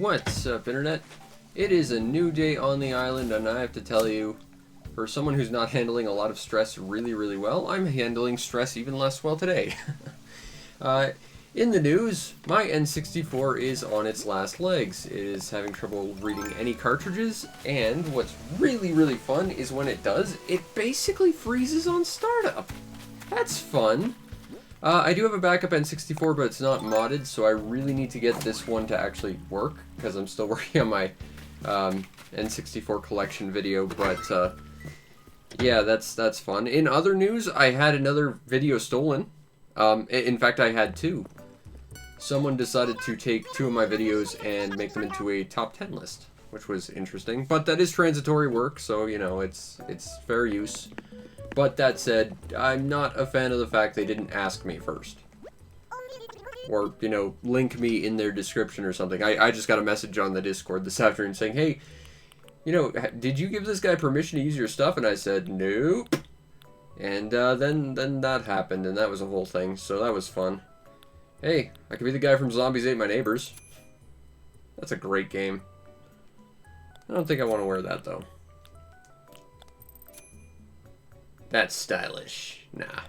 What's up, Internet? It is a new day on the island, and I have to tell you, for someone who's not handling a lot of stress really well, I'm handling stress even less well today. In the news, my N64 is on its last legs. It is having trouble reading any cartridges, and what's really fun is when it does, it basically freezes on startup. That's fun. I do have a backup N64, but it's not modded, so I really need to get this one to actually work, because I'm still working on my N64 collection video, but yeah, that's fun. In other news, I had another video stolen. In fact, I had two. Someone decided to take two of my videos and make them into a top 10 list, which was interesting, but that is transitory work, so, you know, it's fair use. But that said, I'm not a fan of the fact they didn't ask me first. Or, you know, link me in their description or something. I just got a message on the Discord this afternoon saying, hey, you know, did you give this guy permission to use your stuff? And I said, nope. And then that happened, and that was a whole thing, so that was fun. Hey, I could be the guy from Zombies Ate My Neighbors. That's a great game. I don't think I want to wear that, though. That's stylish. Nah.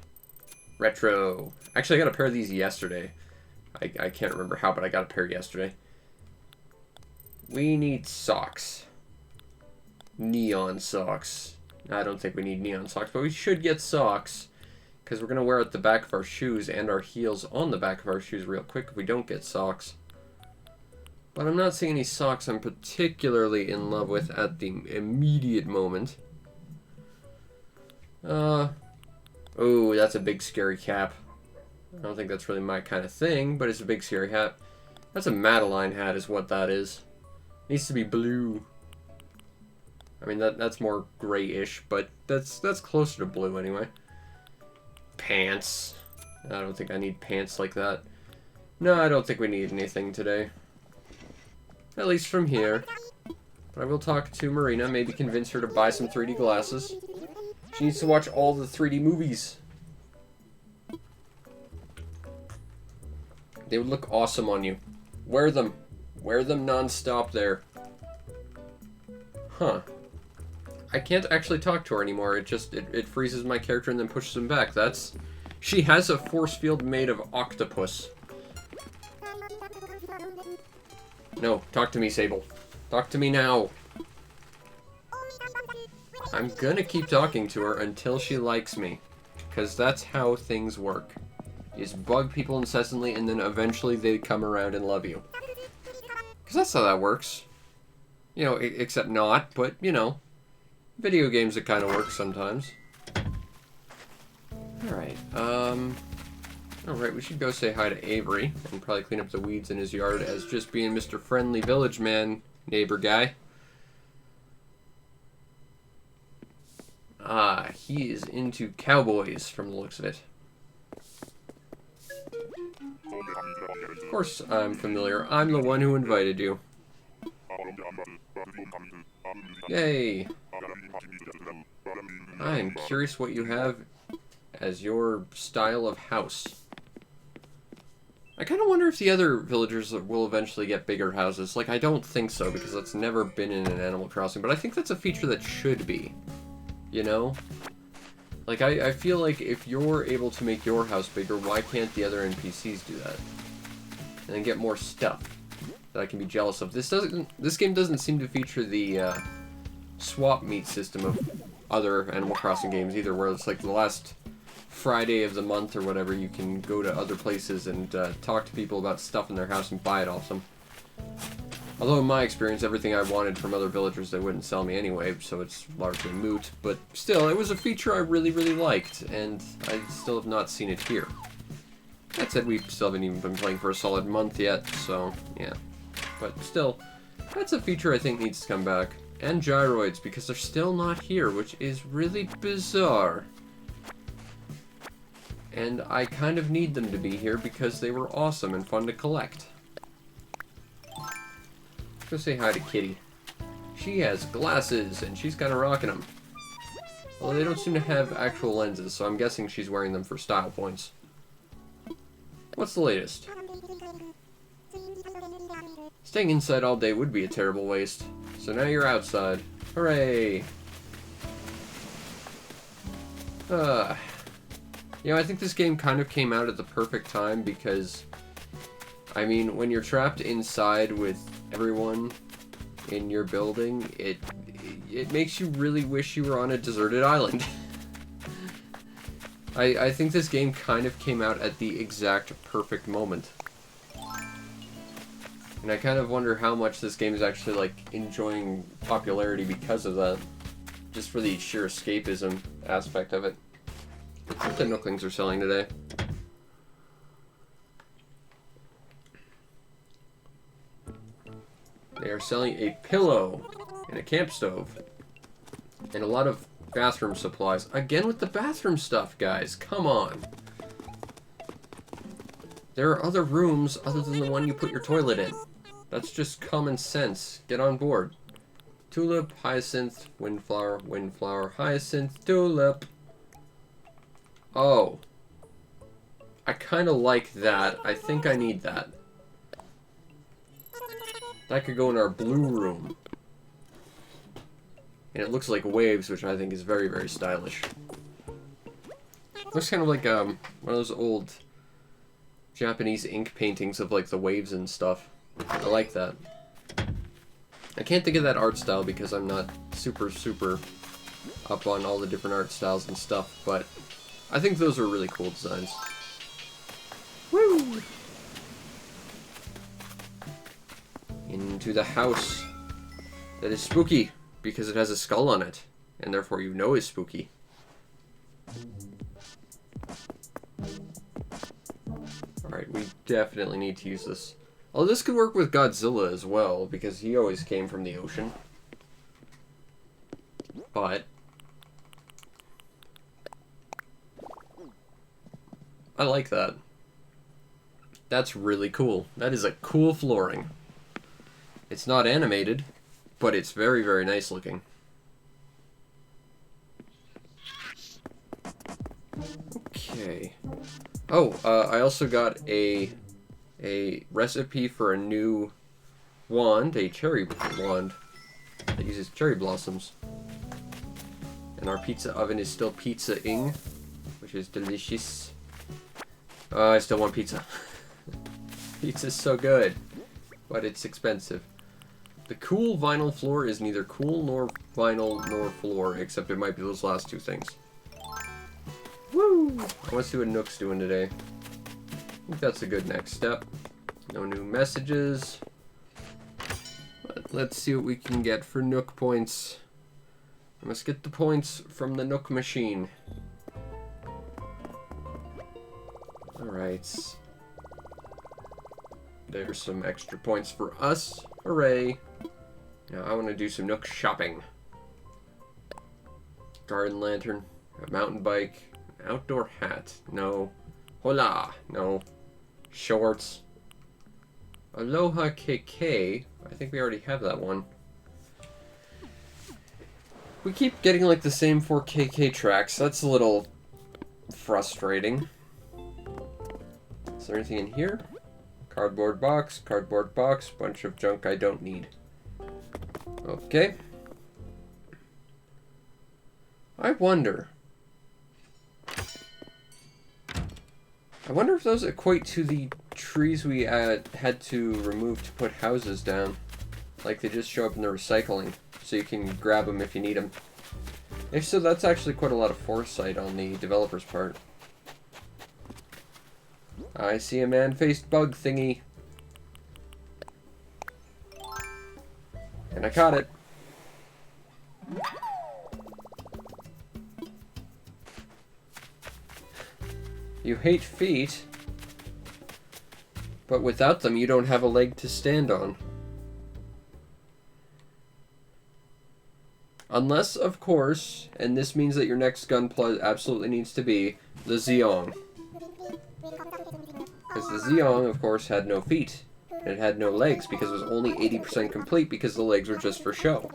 Retro. Actually, I got a pair of these yesterday. I can't remember how, but I got a pair yesterday. We need socks. Neon socks. I don't think we need neon socks, but we should get socks. Because we're going to wear out the back of our shoes and our heels on the back of our shoes real quick if we don't get socks. But I'm not seeing any socks I'm particularly in love with at the immediate moment. Oh, that's a big scary cap. I don't think that's really my kind of thing, but it's a big scary hat. That's a Madeline hat is what that is. It needs to be blue. I mean, that's more grayish, but that's closer to blue anyway. Pants. I don't think I need pants like that. No, I don't think we need anything today. At least from here. But I will talk to Marina, maybe convince her to buy some 3D glasses. She needs to watch all the 3D movies. They would look awesome on you. Wear them. Wear them non-stop there. Huh. I can't actually talk to her anymore. It freezes my character and then pushes him back. She has a force field made of octopus. No, talk to me, Sable. Talk to me now. I'm gonna keep talking to her until she likes me. Because that's how things work. Is bug people incessantly and then eventually they come around and love you. Because that's how that works. You know, except not, but, you know. Video games, it kind of works sometimes. Alright, alright, we should go say hi to Avery and probably clean up the weeds in his yard as just being Mr. Friendly Village Man, neighbor guy. Ah, he is into cowboys from the looks of it. Of course I'm familiar. I'm the one who invited you. Yay! I'm curious what you have as your style of house. I kind of wonder if the other villagers will eventually get bigger houses. Like, I don't think so, because that's never been in an Animal Crossing, but I think that's a feature that should be. You know? Like, I feel like if you're able to make your house bigger, why can't the other NPCs do that? And then get more stuff that I can be jealous of. This game doesn't seem to feature the swap meet system of other Animal Crossing games either, where it's like the last Friday of the month or whatever, you can go to other places and talk to people about stuff in their house and buy it off them. Although in my experience, everything I wanted from other villagers they wouldn't sell me anyway, so it's largely moot. But still, it was a feature I really liked, and I still have not seen it here. That said, we still haven't even been playing for a solid month yet, so yeah. But still, that's a feature I think needs to come back. And gyroids, because they're still not here, which is really bizarre. And I kind of need them to be here because they were awesome and fun to collect. Let's go say hi to Kitty. She has glasses, and she's kind of rocking them. Although they don't seem to have actual lenses, so I'm guessing she's wearing them for style points. What's the latest? Staying inside all day would be a terrible waste. So now you're outside. Hooray! You know, I think this game kind of came out at the perfect time because, I mean, when you're trapped inside with everyone in your building, it makes you really wish you were on a deserted island. I think this game kind of came out at the exact perfect moment. And I kind of wonder how much this game is actually, like, enjoying popularity because of that. Just for the sheer escapism aspect of it. Let's see what the Nooklings are selling today. They are selling a pillow and a camp stove. And a lot of bathroom supplies. Again with the bathroom stuff, guys. Come on. There are other rooms other than the one you put your toilet in. That's just common sense. Get on board. Tulip, hyacinth, windflower, windflower, hyacinth, tulip. Oh. I kind of like that. I think I need that. That could go in our blue room. And it looks like waves, which I think is very, very stylish. Looks kind of like one of those old Japanese ink paintings of like the waves and stuff. I like that. I can't think of that art style because I'm not super up on all the different art styles and stuff, but I think those are really cool designs. Woo! Into the house that is spooky because it has a skull on it, and therefore you know is spooky. Alright, we definitely need to use this. Although this could work with Godzilla as well, because he always came from the ocean. But I like that. That's really cool. That is a cool flooring. It's not animated, but it's very, very nice looking. Okay. Oh, I also got a recipe for a new wand, a cherry wand that uses cherry blossoms. And our pizza oven is still pizza-ing, which is delicious. I still want pizza. Pizza's so good, but it's expensive. The cool vinyl floor is neither cool nor vinyl nor floor, except it might be those last two things. Woo! Let's see what Nook's doing today. I think that's a good next step. No new messages. But let's see what we can get for Nook points. I must get the points from the Nook machine. Alright. There's some extra points for us. Hooray! Now I want to do some Nook shopping. Garden lantern, a mountain bike, an outdoor hat. No. Hola! No. Shorts. Aloha KK. I think we already have that one. We keep getting like the same 4 KK tracks. That's a little frustrating. Is there anything in here? Cardboard box, bunch of junk I don't need. Okay. I wonder if those equate to the trees we had to remove to put houses down. Like they just show up in the recycling, so you can grab them if you need them. If so, that's actually quite a lot of foresight on the developer's part. I see a man-faced bug thingy. And I caught it. You hate feet, but without them you don't have a leg to stand on. Unless, of course, and this means that your next gunpla absolutely needs to be the Zeong. Because the Zeong, of course, had no feet. And it had no legs because it was only 80% complete because the legs were just for show.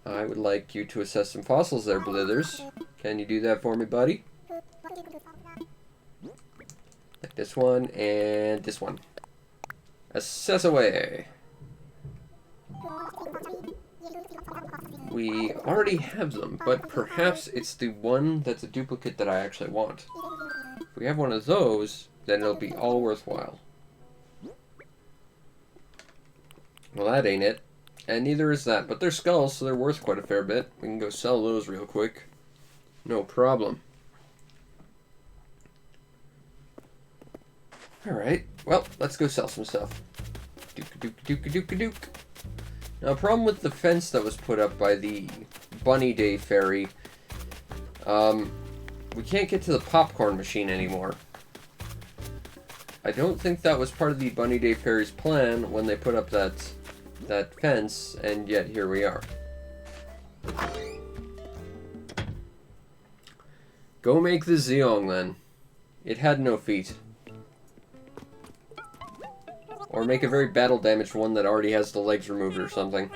I would like you to assess some fossils there, Blithers. Can you do that for me, buddy? This one and this one. Assess away. We already have them, but perhaps it's the one that's a duplicate that I actually want. If we have one of those, then it'll be all worthwhile. Well, that ain't it. And neither is that, but they're skulls, so they're worth quite a fair bit. We can go sell those real quick. No problem. Alright, well, let's go sell some stuff. Dook-a-dook-a-dook-a-dook-a-dook. Now, a problem with the fence that was put up by the Bunny Day Ferry, we can't get to the popcorn machine anymore. I don't think that was part of the Bunny Day Ferry's plan when they put up that fence, and yet here we are. Go make the Zeong then. It had no feet. Or make a very battle damaged one that already has the legs removed or something.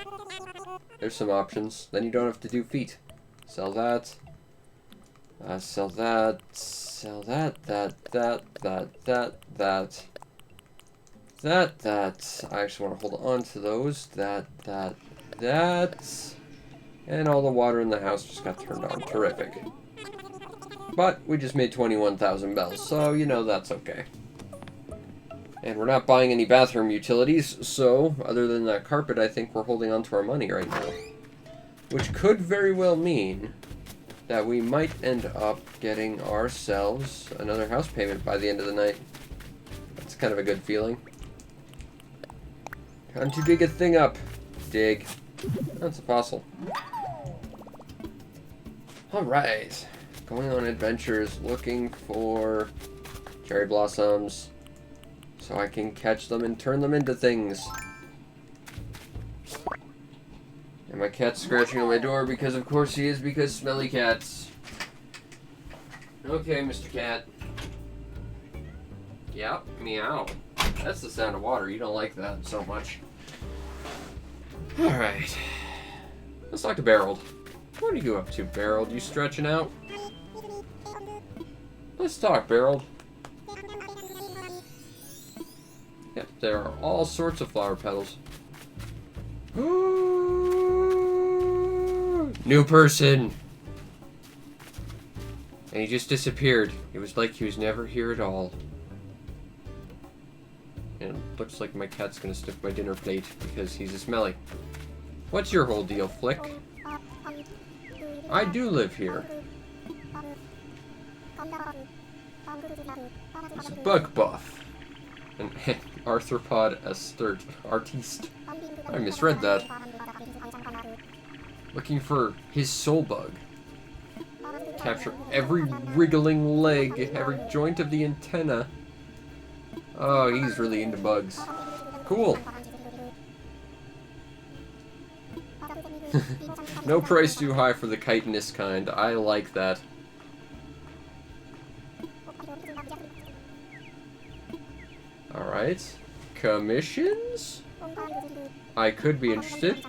There's some options. Then you don't have to do feet. Sell that. Sell that. Sell that. That. I actually want to hold on to those. That. And all the water in the house just got turned on. Terrific. But we just made 21,000 bells, so you know that's okay. And we're not buying any bathroom utilities, so other than that carpet, I think we're holding on to our money right now. Which could very well mean that we might end up getting ourselves another house payment by the end of the night. That's kind of a good feeling. Time to dig a thing up. Dig. That's a fossil. Alright. Going on adventures, looking for cherry blossoms, so I can catch them and turn them into things. And my cat's scratching on my door because of course he is, because smelly cats. Okay, Mr. Cat. Yep, meow. That's the sound of water. You don't like that so much. Alright. Let's talk to Beryl. What are you up to, Beryl? You stretching out? Let's talk, Beryl. Yep, there are all sorts of flower petals. New person! And he just disappeared. It was like he was never here at all. And it looks like my cat's gonna sniff my dinner plate because he's a smelly. What's your whole deal, Flick? I do live here. He's a bug buff. An arthropod artiste. I misread that. Looking for his soul bug. Capture every wriggling leg, every joint of the antenna. Oh, he's really into bugs. Cool. No price too high for the chitinous kind. I like that. Alright. Commissions? I could be interested.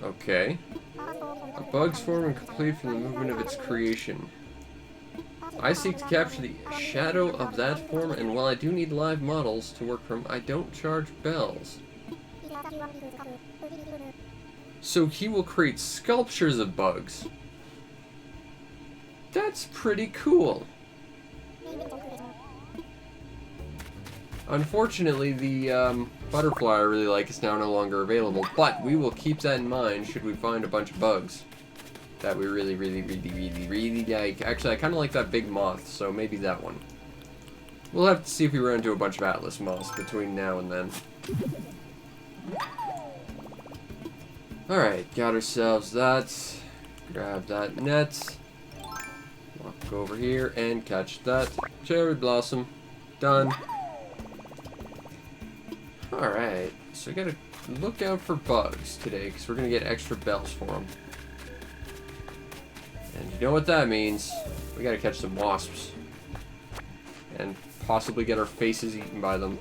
Okay. A bug's form and complete from the movement of its creation. I seek to capture the shadow of that form, and while I do need live models to work from, I don't charge bells. So he will create sculptures of bugs. That's pretty cool. Unfortunately, the butterfly I really like is now no longer available, but we will keep that in mind should we find a bunch of bugs that we really like. Actually, I kind of like that big moth, so maybe that one. We'll have to see if we run into a bunch of atlas moths between now and then. Alright, got ourselves that. Grab that net. Walk over here and catch that cherry blossom. Done. Alright, so we gotta look out for bugs today, because we're gonna get extra bells for them. And you know what that means. We gotta catch some wasps. And possibly get our faces eaten by them.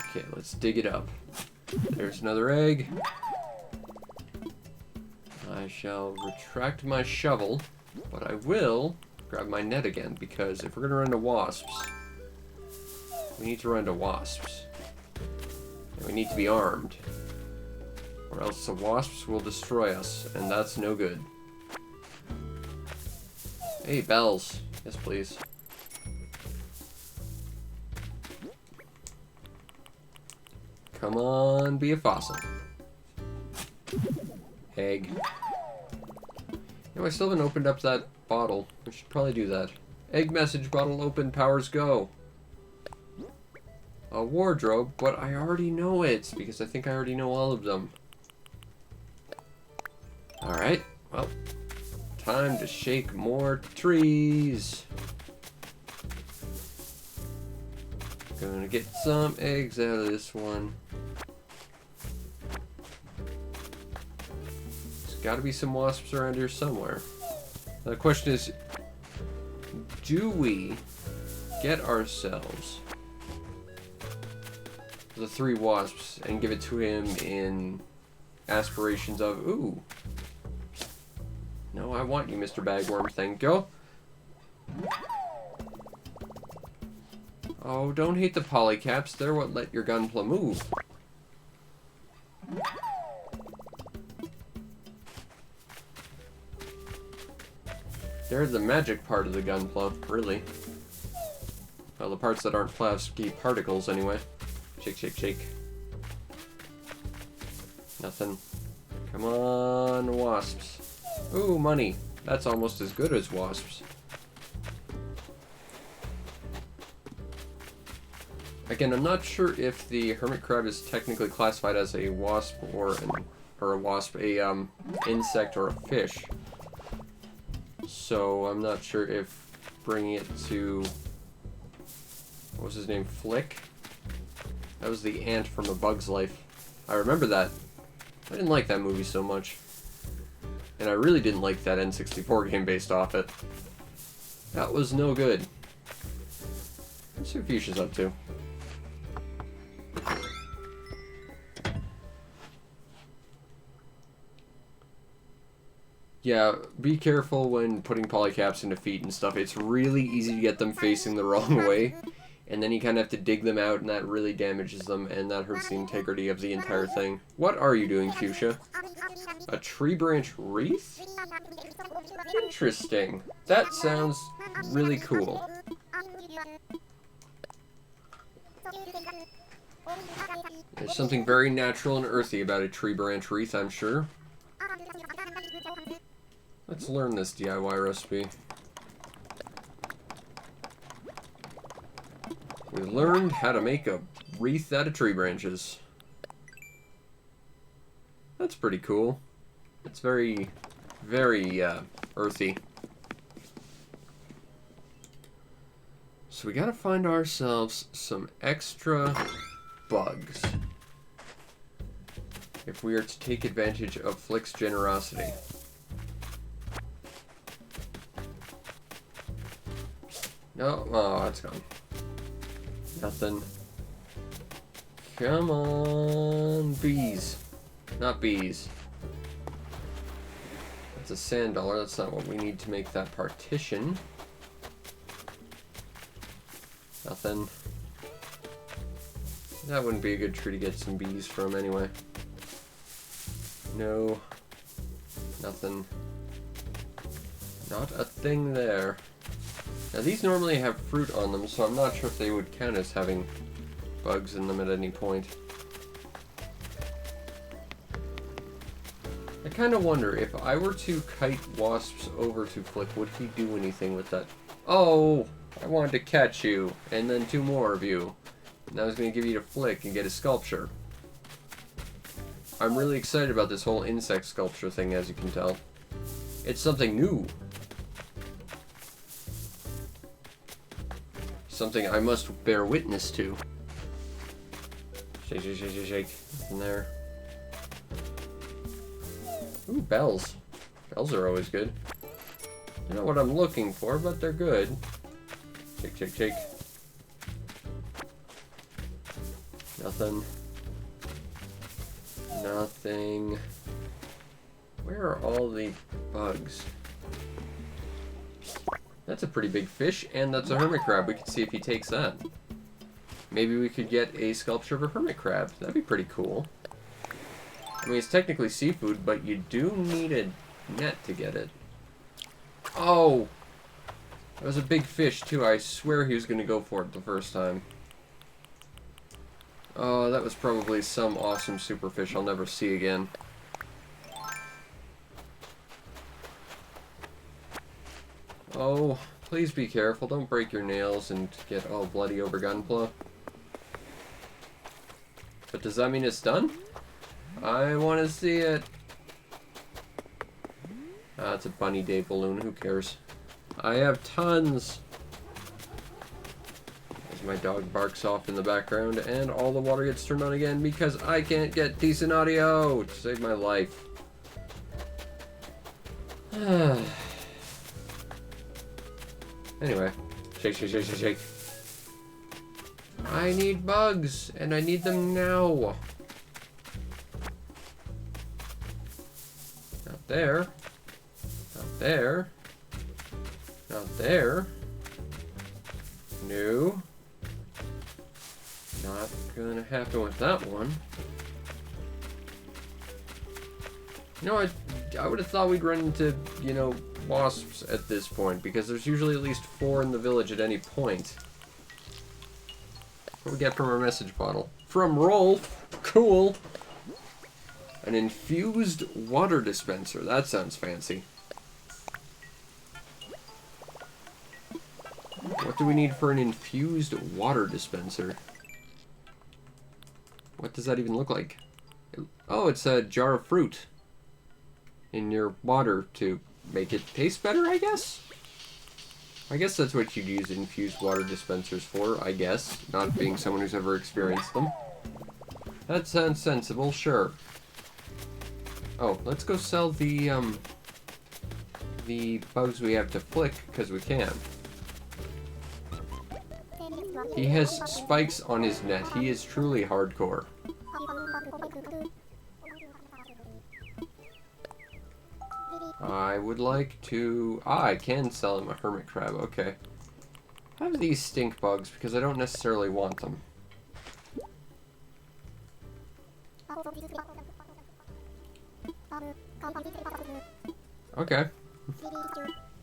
Okay, let's dig it up. There's another egg. I shall retract my shovel. But I will grab my net again, because if we're going to run into wasps, we need to run into wasps. And we need to be armed. Or else the wasps will destroy us, and that's no good. Hey, bells. Yes, please. Come on, be a fossil. Egg. No, I still haven't opened up that bottle. I should probably do that. Egg message, bottle open, powers go. A wardrobe, but I already know it, because I think I already know all of them. Alright, well, time to shake more trees. Gonna get some eggs out of this one. There's gotta be some wasps around here somewhere. Now the question is, do we get ourselves the 3 wasps and give it to him in aspirations of, ooh. No, I want you, Mr. Bagworm. Thank you. Oh, don't hate the polycaps. They're what let your gunpla move. They're the magic part of the gunpla, really. Well, the parts that aren't plastic particles, anyway. Shake, shake, shake. Nothing. Come on, wasps. Ooh, money. That's almost as good as wasps. Again, I'm not sure if the hermit crab is technically classified as a wasp or a insect or a fish. So I'm not sure if bringing it to, what was his name, Flick? That was the ant from A Bug's Life. I remember that. I didn't like that movie so much. And I really didn't like that N64 game based off it. That was no good. Let's see what Fuchsia's up to. Yeah, be careful when putting polycaps into feet and stuff. It's really easy to get them facing the wrong way. And then you kind of have to dig them out, and that really damages them, and that hurts the integrity of the entire thing. What are you doing, Fuchsia? A tree branch wreath? Interesting. That sounds really cool. There's something very natural and earthy about a tree branch wreath, I'm sure. Let's learn this DIY recipe. We learned how to make a wreath out of tree branches. That's pretty cool. It's very, very earthy. So we gotta find ourselves some extra bugs if we are to take advantage of Flick's generosity. No, oh, that's gone. Nothing. Come on, bees. Not bees. That's a sand dollar. That's not what we need to make that partition. Nothing. That wouldn't be a good tree to get some bees from anyway. No. Nothing. Not a thing there. Now these normally have fruit on them, so I'm not sure if they would count as having bugs in them at any point. I kind of wonder, if I were to kite wasps over to Flick, would he do anything with that? Oh! I wanted to catch you, and then 2 more of you. And I was going to give you to Flick and get a sculpture. I'm really excited about this whole insect sculpture thing, as you can tell. It's something new. Something I must bear witness to. Shake, shake, shake, shake, shake. In there. Ooh, bells. Bells are always good. They're not what I'm looking for, but they're good. Shake, shake, shake. Nothing. Nothing. Where are all the bugs? That's a pretty big fish, and that's a hermit crab. We could see if he takes that. Maybe we could get a sculpture of a hermit crab. That'd be pretty cool. I mean, it's technically seafood, but you do need a net to get it. Oh! That was a big fish, too. I swear he was going to go for it the first time. Oh, that was probably some awesome superfish I'll never see again. Oh, please be careful. Don't break your nails and get all bloody over Gunpla. But does that mean it's done? I want to see it. Ah, it's a bunny day balloon. Who cares? I have tons. As my dog barks off in the background, and all the water gets turned on again because I can't get decent audio to save my life. Anyway, shake, shake, shake, shake, shake. I need bugs, and I need them now. Not there. Not there. Not there. No. Not gonna happen with that one. You know, I would have thought we'd run into, you know, wasps at this point, because there's usually at least 4 in the village at any point. What do we get from our message bottle? From Rolf! Cool! An infused water dispenser. That sounds fancy. What do we need for an infused water dispenser? What does that even look like? Oh, it's a jar of fruit in your water to make it taste better, I guess? I guess that's what you'd use infused water dispensers for, I guess. Not being someone who's ever experienced them. That sounds sensible, sure. Oh, let's go sell the bugs we have to flick, because we can. He has spikes on his net. He is truly hardcore. I would like to... Ah, I can sell him a hermit crab. Okay. I have these stink bugs because I don't necessarily want them. Okay.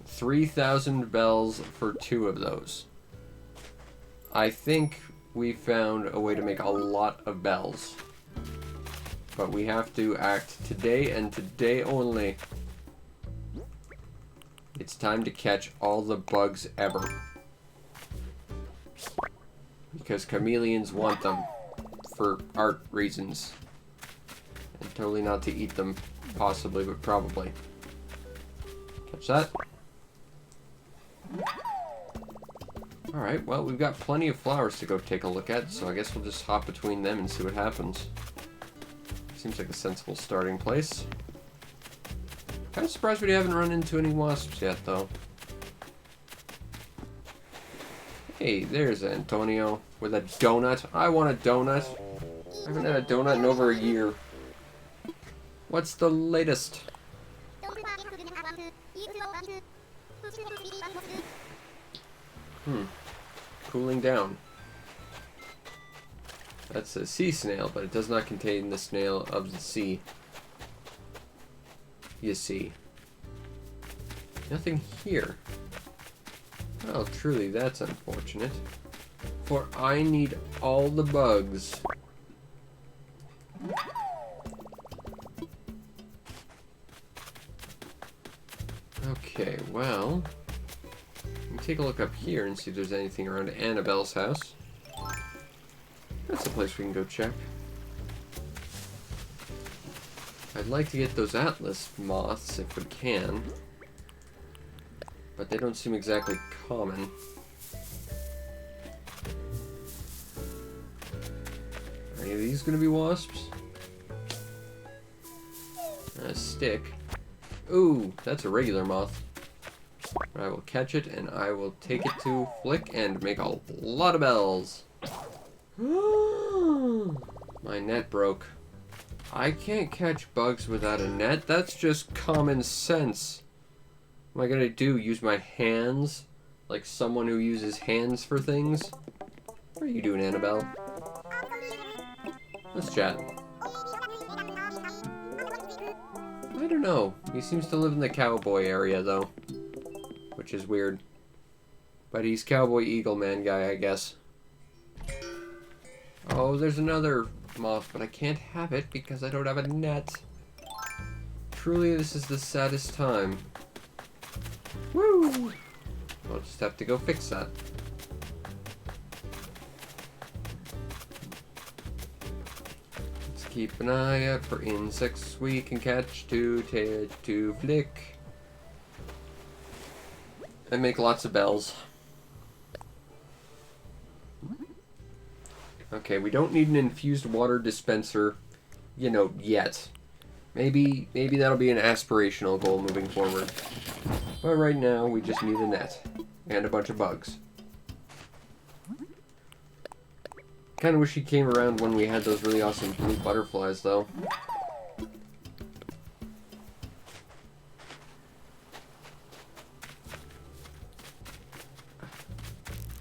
3,000 bells for 2 of those. I think we found a way to make a lot of bells. But we have to act today and today only. It's time to catch all the bugs ever. Because chameleons want them. For art reasons. And totally not to eat them. Possibly, but probably. Catch that. Alright, well, we've got plenty of flowers to go take a look at, so I guess we'll just hop between them and see what happens. Seems like a sensible starting place. Kind of surprised we haven't run into any wasps yet, though. Hey, there's Antonio with a donut. I want a donut. I haven't had a donut in over a year. What's the latest? Cooling down. That's a sea snail, but it does not contain the snail of the sea. You see. Nothing here. Well, truly, that's unfortunate. For I need all the bugs. Okay, well... we can take a look up here and see if there's anything around Annabelle's house. That's a place we can go check. I'd like to get those Atlas moths if we can. But they don't seem exactly common. Are any of these going to be wasps? A stick. Ooh, that's a regular moth. I will catch it and I will take it to flick and make a lot of bells. My net broke. I can't catch bugs without a net. That's just common sense. What am I gonna do? Use my hands like someone who uses hands for things. What are you doing, Annabelle? Let's chat. I don't know. He seems to live in the cowboy area, though. Which is weird. But he's Cowboy Eagle Man guy, I guess. Oh, there's another moth, but I can't have it because I don't have a net. Truly, this is the saddest time. Woo! I'll just have to go fix that. Let's keep an eye out for insects we can catch to flick. And make lots of bells. Okay, we don't need an infused water dispenser, you know, yet. Maybe that'll be an aspirational goal moving forward. But right now, we just need a net. And a bunch of bugs. Kinda wish he came around when we had those really awesome blue butterflies, though.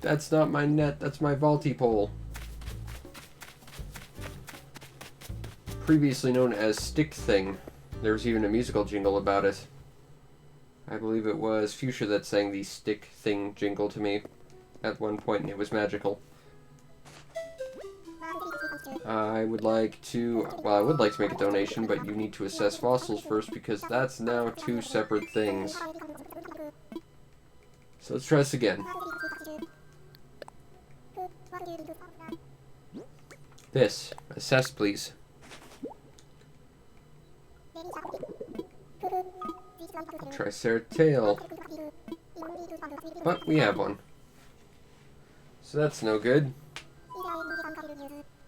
That's not my net, that's my vaulty pole. Previously known as Stick Thing. There was even a musical jingle about it. I believe it was Fuchsia that sang the Stick Thing jingle to me at one point, and it was magical. I would like to make a donation, but you need to assess fossils first because that's now two separate things. So let's try this again. This. Assess, please. Triceratail. But we have one. So that's no good.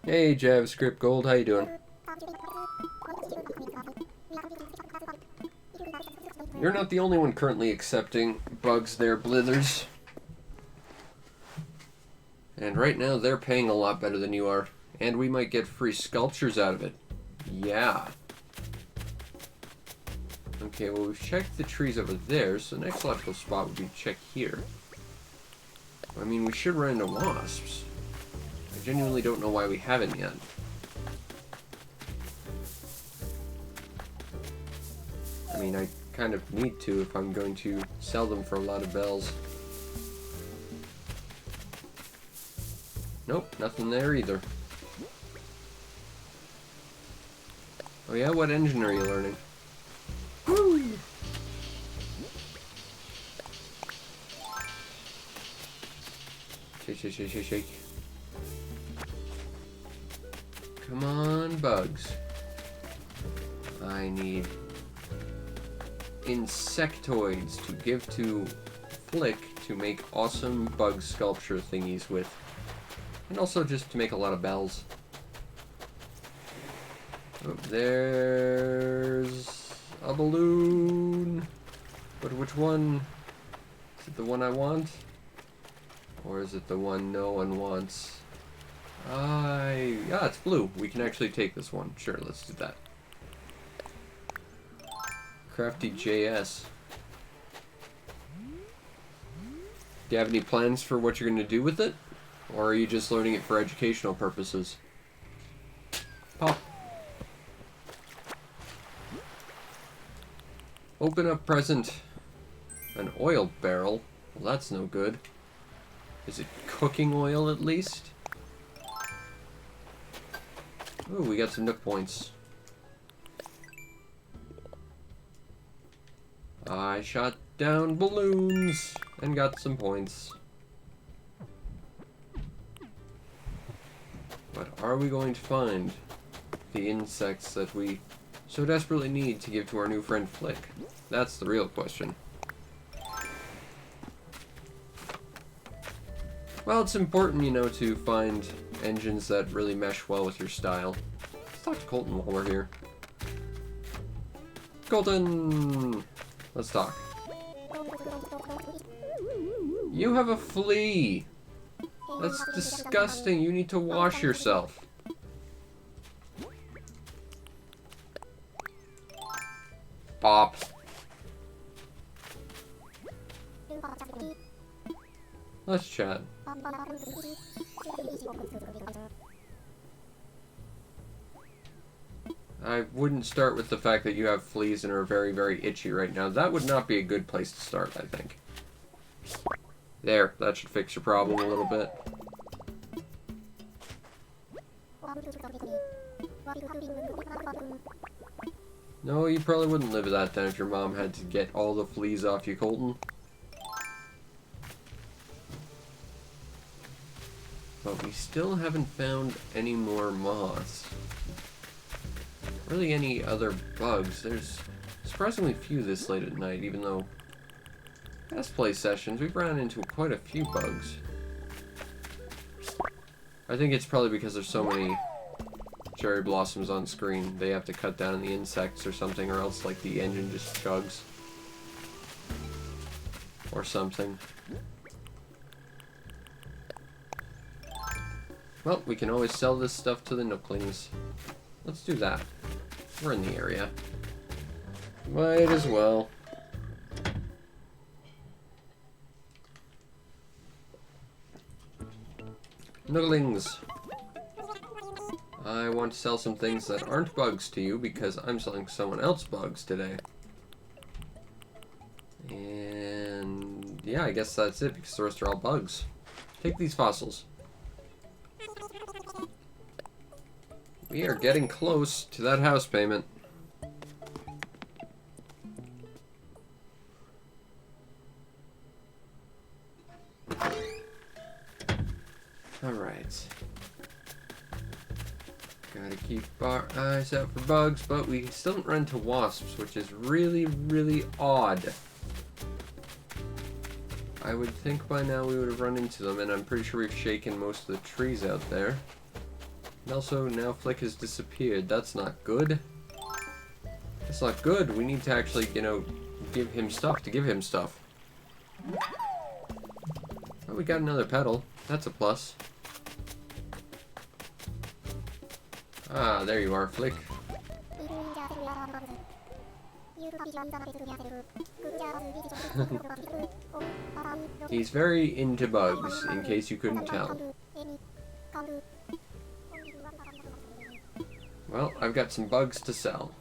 Hey JavaScript Gold, how you doing? You're not the only one currently accepting bugs there, Blithers. And right now they're paying a lot better than you are. And we might get free sculptures out of it. Yeah. Okay, well we've checked the trees over there, so the next logical spot would be check here. I mean, we should run into wasps. I genuinely don't know why we haven't yet. I mean, I kind of need to if I'm going to sell them for a lot of bells. Nope, nothing there either. Oh yeah, what engine are you learning? Woo! Shake, shake, shake, shake, shake. Come on, bugs. I need insectoids to give to Flick to make awesome bug sculpture thingies with. And also just to make a lot of bells. Oh, there's a balloon. But which one? Is it the one I want? Or is it the one no one wants? Yeah, it's blue. We can actually take this one. Sure, let's do that. Crafty JS. Do you have any plans for what you're going to do with it? Or are you just learning it for educational purposes? Pop. Open up present. An oil barrel? Well, that's no good. Is it cooking oil at least? Ooh, we got some nook points. I shot down balloons and got some points. But are we going to find the insects that we so desperately need to give to our new friend Flick? That's the real question. Well, it's important, you know, to find engines that really mesh well with your style. Let's talk to Colton while we're here. Colton! Let's talk. You have a flea! That's disgusting. You need to wash yourself. Bop. Let's chat. I wouldn't start with the fact that you have fleas and are very, very itchy right now. That would not be a good place to start, I think. There, that should fix your problem a little bit. No, you probably wouldn't live that down if your mom had to get all the fleas off you, Colton. But we still haven't found any more moths. Really any other bugs. There's surprisingly few this late at night, even though past play sessions we've ran into quite a few bugs. I think it's probably because there's so many cherry blossoms on screen. They have to cut down on the insects or something, or else like the engine just chugs. Or something. Well, we can always sell this stuff to the Nooklings. Let's do that. We're in the area. Might as well. Nooklings. I want to sell some things that aren't bugs to you because I'm selling someone else bugs today. And yeah, I guess that's it because the rest are all bugs. Take these fossils. We are getting close to that house payment. Alright. Gotta keep our eyes out for bugs, but we still haven't run into wasps, which is really, really odd. I would think by now we would have run into them, and I'm pretty sure we've shaken most of the trees out there. And also, now Flick has disappeared. That's not good. That's not good. We need to actually, you know, give him stuff to give him stuff. Oh, we got another petal. That's a plus. Ah, there you are, Flick. He's very into bugs, in case you couldn't tell. Well, I've got some bugs to sell.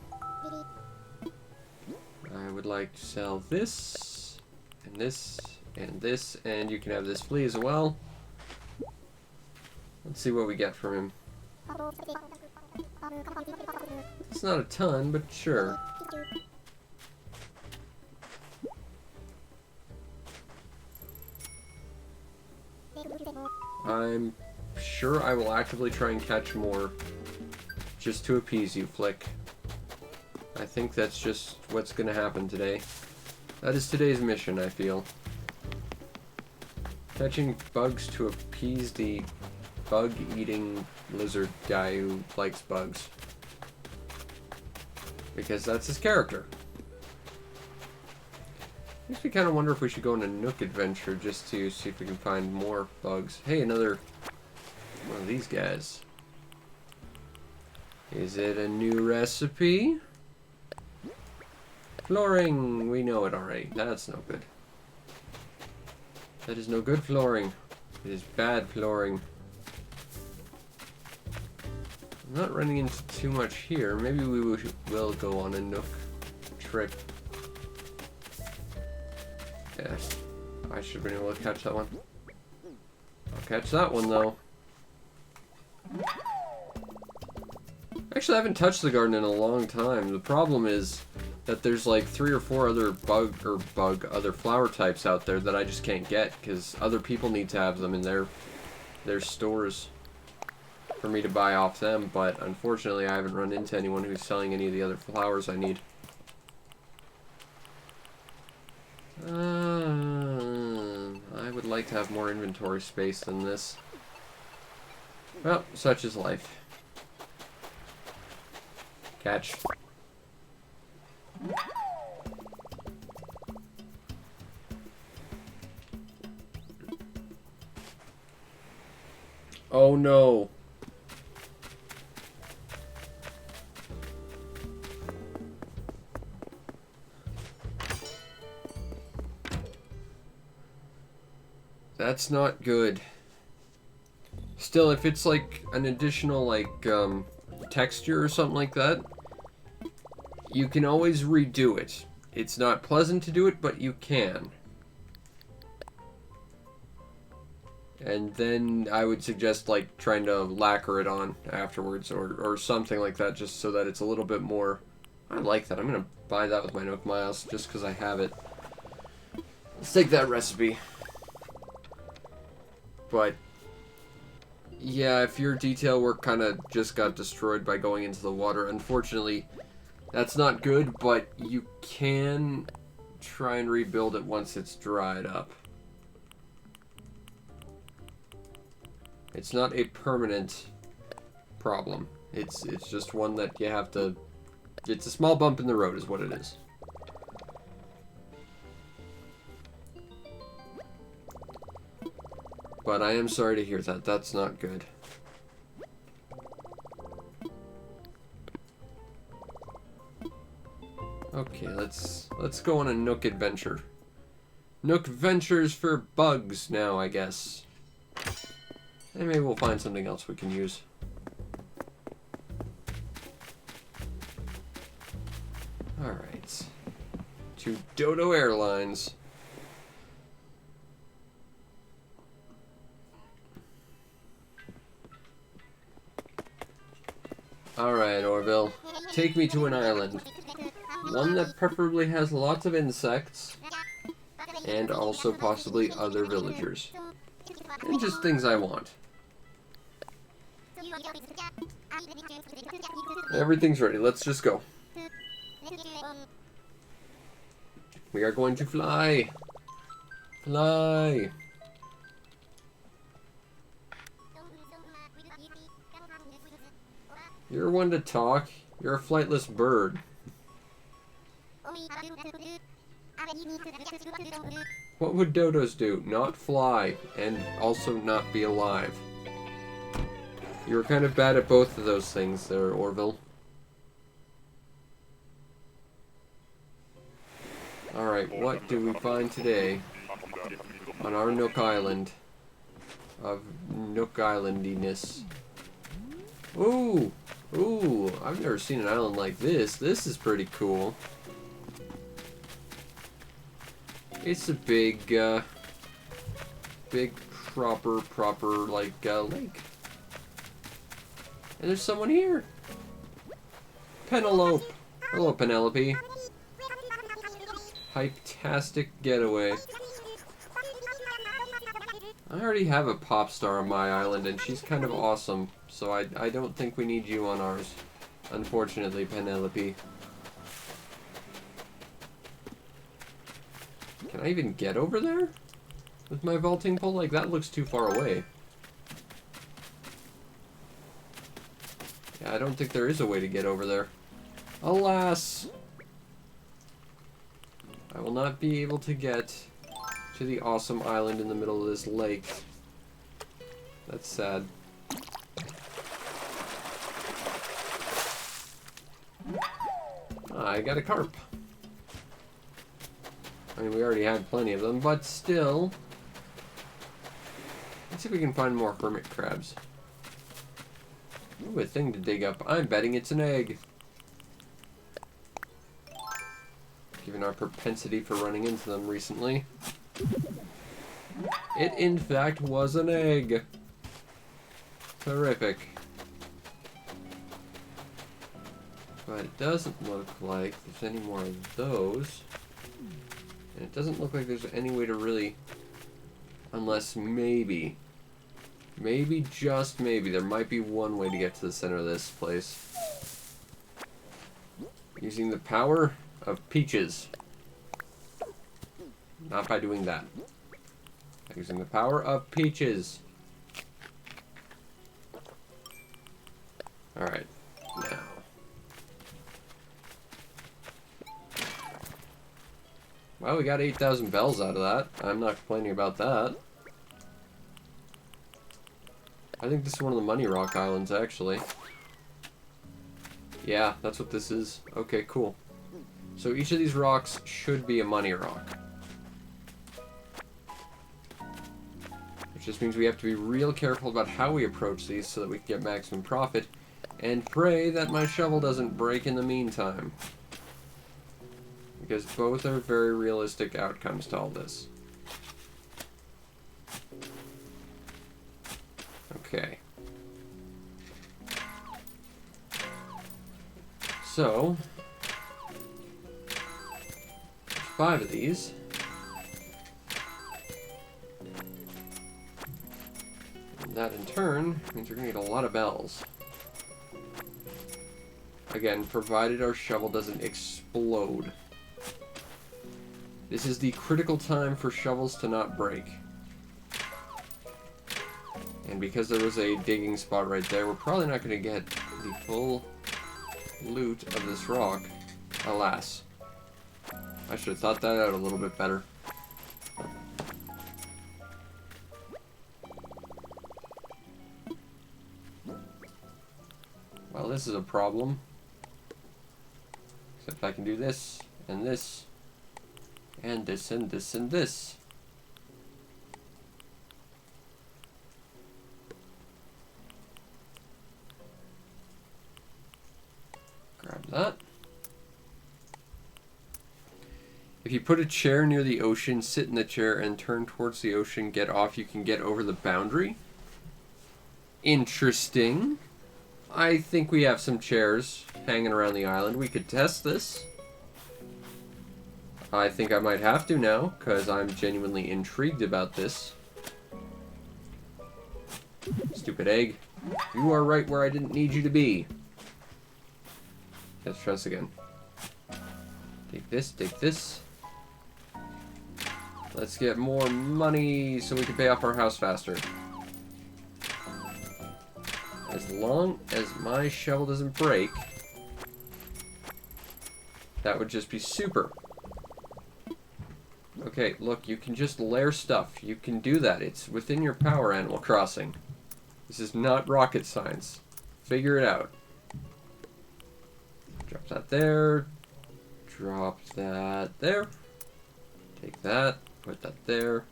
I would like to sell this, and this, and this, and you can have this flea as well. Let's see what we get from him. It's not a ton, but sure. I'm sure I will actively try and catch more just to appease you, Flick. I think that's just what's gonna happen today. That is today's mission, I feel. Catching bugs to appease the bug-eating lizard guy who likes bugs. Because that's his character. Makes me kind of wonder if we should go on a Nook adventure just to see if we can find more bugs. Hey, another one of these guys. Is it a new recipe? Flooring! We know it already. That's no good. That is no good flooring. It is bad flooring. I'm not running into too much here. Maybe we will go on a Nook trip. Yeah. I should have been able to catch that one. I'll catch that one though. Actually, I haven't touched the garden in a long time. The problem is that there's like 3 or 4 other other flower types out there that I just can't get because other people need to have them in their stores for me to buy off them. But unfortunately, I haven't run into anyone who's selling any of the other flowers I need. I would like to have more inventory space than this. Well, such is life. Catch. Oh no. That's not good. Still, if it's like an additional like texture or something like that, you can always redo it. It's not pleasant to do it, but you can. And then I would suggest like trying to lacquer it on afterwards or something like that, just so that it's a little bit more... I like that. I'm going to buy that with my Nook Miles just because I have it. Let's take that recipe. But yeah, if your detail work kind of just got destroyed by going into the water, unfortunately, that's not good, but you can try and rebuild it once it's dried up. It's not a permanent problem. It's just one that you have to... It's a small bump in the road is what it is. But I am sorry to hear that. That's not good. Okay, let's go on a Nook adventure. Nook ventures for bugs now, I guess. And maybe we'll find something else we can use. Alright. To Dodo Airlines. Alright, Orville. Take me to an island. One that preferably has lots of insects. And also possibly other villagers. And just things I want. Everything's ready. Let's just go. We are going to fly. Fly. You're one to talk. You're a flightless bird. What would dodos do? Not fly, and also not be alive. You were kind of bad at both of those things there, Orville. Alright, what do we find today on our Nook Island of Nook Islandiness? Ooh! Ooh! I've never seen an island like this. This is pretty cool. It's a big, proper, like, lake. And there's someone here. Penelope. Hello, Penelope. Hype-tastic getaway. I already have a pop star on my island, and she's kind of awesome. So I don't think we need you on ours. Unfortunately, Penelope. Can I even get over there? With my vaulting pole? Like, that looks too far away. Yeah, I don't think there is a way to get over there. Alas! I will not be able to get to the awesome island in the middle of this lake. That's sad. I got a carp. I mean, we already had plenty of them, but still. Let's see if we can find more hermit crabs. Ooh, a thing to dig up. I'm betting it's an egg. Given our propensity for running into them recently. It, in fact, was an egg. Terrific. But it doesn't look like there's any more of those. And it doesn't look like there's any way to really... Unless maybe... Maybe, just maybe, there might be one way to get to the center of this place. Using the power of peaches. Not by doing that. Using the power of peaches. Alright, now. Well, we got 8,000 bells out of that. I'm not complaining about that. I think this is one of the Money Rock Islands, actually. Yeah, that's what this is. Okay, cool. So each of these rocks should be a money rock. Which just means we have to be real careful about how we approach these so that we can get maximum profit. And pray that my shovel doesn't break in the meantime. Because both are very realistic outcomes to all this. Okay. So, 5 of these. And that in turn means we're going to get a lot of bells. Again, provided our shovel doesn't explode. This is the critical time for shovels to not break. And because there was a digging spot right there, we're probably not going to get the full loot of this rock. Alas. I should have thought that out a little bit better. Well, this is a problem. Except I can do this, and this, and this, and this, and this. Grab that. If you put a chair near the ocean, sit in the chair, and turn towards the ocean, get off, you can get over the boundary. Interesting. I think we have some chairs hanging around the island. We could test this. I think I might have to now, because I'm genuinely intrigued about this. Stupid egg. You are right where I didn't need you to be. Let's try this again. Take this, take this. Let's get more money so we can pay off our house faster. As long as my shovel doesn't break, that would just be super. Okay, look, you can just layer stuff. You can do that. It's within your power, Animal Crossing. This is not rocket science. Figure it out. Drop that there. Drop that there. Take that. Put that there.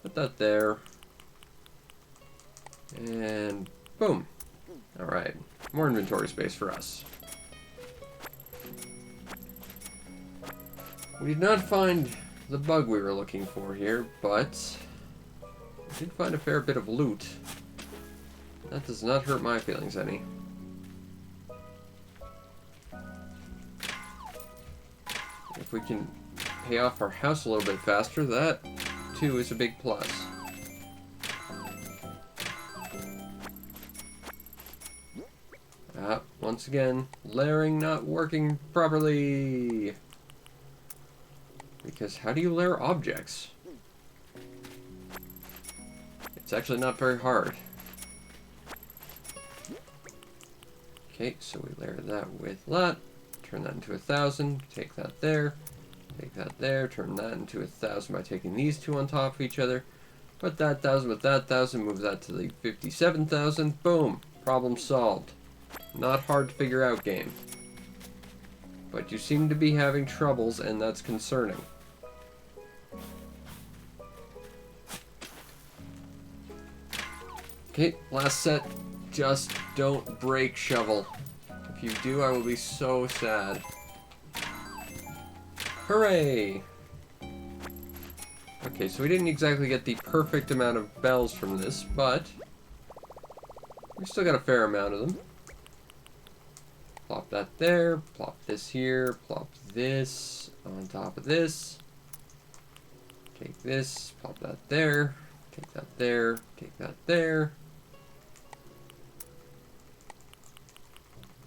Put that there. And boom. Alright. More inventory space for us. We did not find the bug we were looking for here, but we did find a fair bit of loot. That does not hurt my feelings any. If we can pay off our house a little bit faster, that too is a big plus. Once again, layering not working properly. Because how do you layer objects? It's actually not very hard. Okay, so we layer that with that. Turn that into 1,000. Take that there. Take that there. Turn that into 1,000 by taking these two on top of each other. Put that 1,000 with that 1,000. Move that to the 57,000. Boom. Problem solved. Not hard to figure out, game. But you seem to be having troubles, and that's concerning. Okay, last set. Just don't break, shovel. If you do, I will be so sad. Hooray! Okay, so we didn't exactly get the perfect amount of bells from this, but we still got a fair amount of them. Plop that there, plop this here, plop this on top of this. Take this, plop that there, take that there, take that there.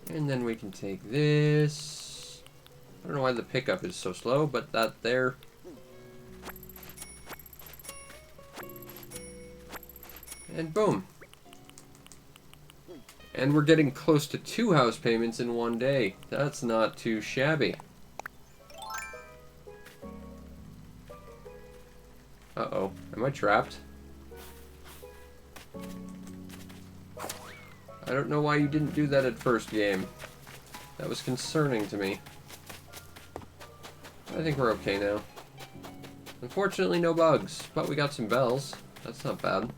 And then we can take this. I don't know why the pickup is so slow, but that there. And boom. And we're getting close to 2 house payments in one day. That's not too shabby. Uh-oh. Am I trapped? I don't know why you didn't do that at first game. That was concerning to me. I think we're okay now. Unfortunately, no bugs, but we got some bells. That's not bad.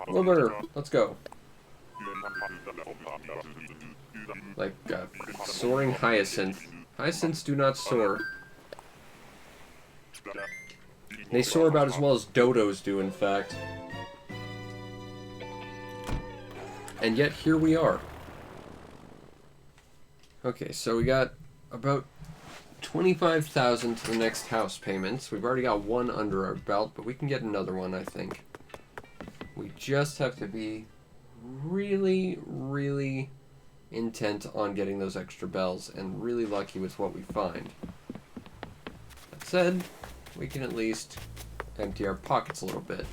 Liver, let's go. Like, soaring hyacinth. Hyacinths do not soar. They soar about as well as dodos do, in fact. And yet, here we are. Okay, so we got about 25,000 to the next house payments. We've already got one under our belt, but we can get another one, I think. We just have to be really, really intent on getting those extra bells and really lucky with what we find. That said, we can at least empty our pockets a little bit.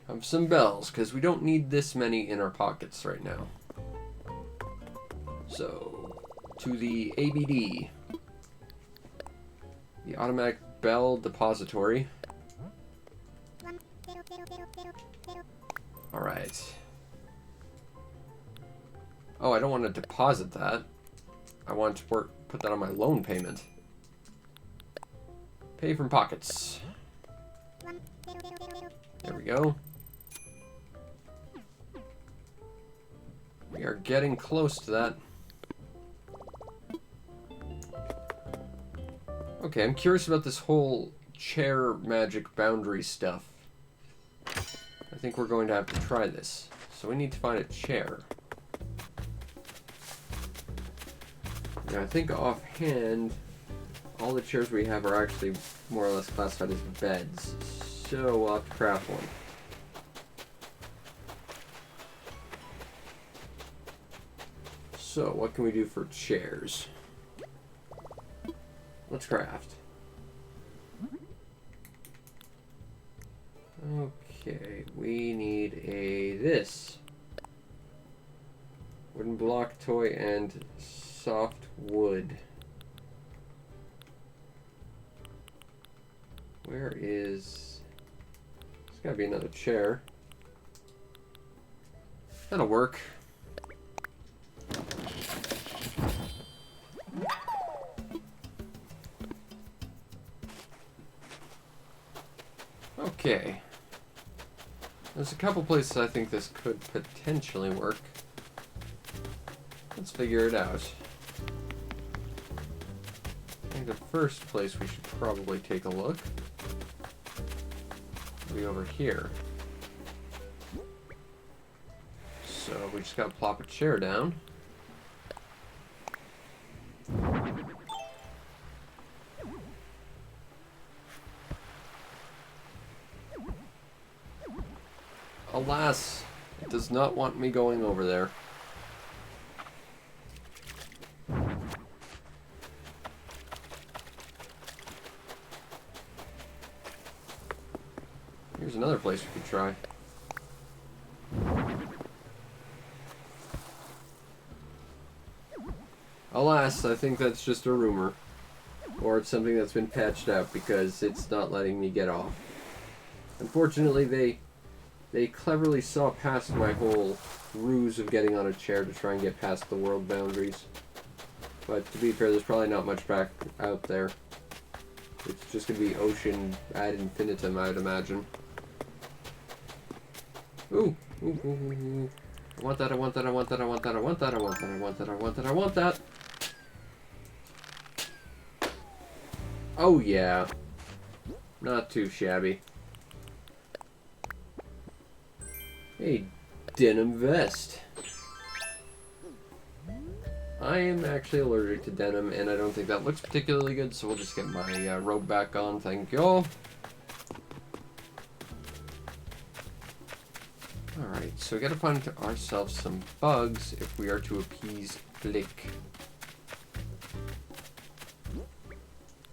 Have some bells, because we don't need this many in our pockets right now. So, to the ABD, the Automatic Bell Depository. Alright. Oh, I don't want to deposit that. I want to put that on my loan payment. Pay from pockets. There we go. We are getting close to that. Okay, I'm curious about this whole chair magic boundary stuff. I think we're going to have to try this. So we need to find a chair. Now, I think offhand, all the chairs we have are actually more or less classified as beds. So we'll have to craft one. So, what can we do for chairs? Let's craft. Okay, we need this. Wooden block, toy, and soft wood. Where is... There's gotta be another chair. That'll work. Okay. There's a couple places I think this could potentially work. Let's figure it out. I think the first place we should probably take a look will be over here. So we just gotta plop a chair down. Alas, it does not want me going over there. Here's another place we could try. Alas, I think that's just a rumor. Or it's something that's been patched out because it's not letting me get off. Unfortunately, they cleverly saw past my whole ruse of getting on a chair to try and get past the world boundaries. But to be fair, there's probably not much back out there. It's just going to be ocean ad infinitum, I'd imagine. Ooh, ooh, ooh, ooh, ooh. I want that, I want that, I want that, I want that, I want that, I want that, I want that, I want that, I want that. Oh yeah. Not too shabby. A denim vest. I am actually allergic to denim, and I don't think that looks particularly good, so we'll just get my robe back on, thank you. Alright, so we gotta find ourselves some bugs if we are to appease Blick.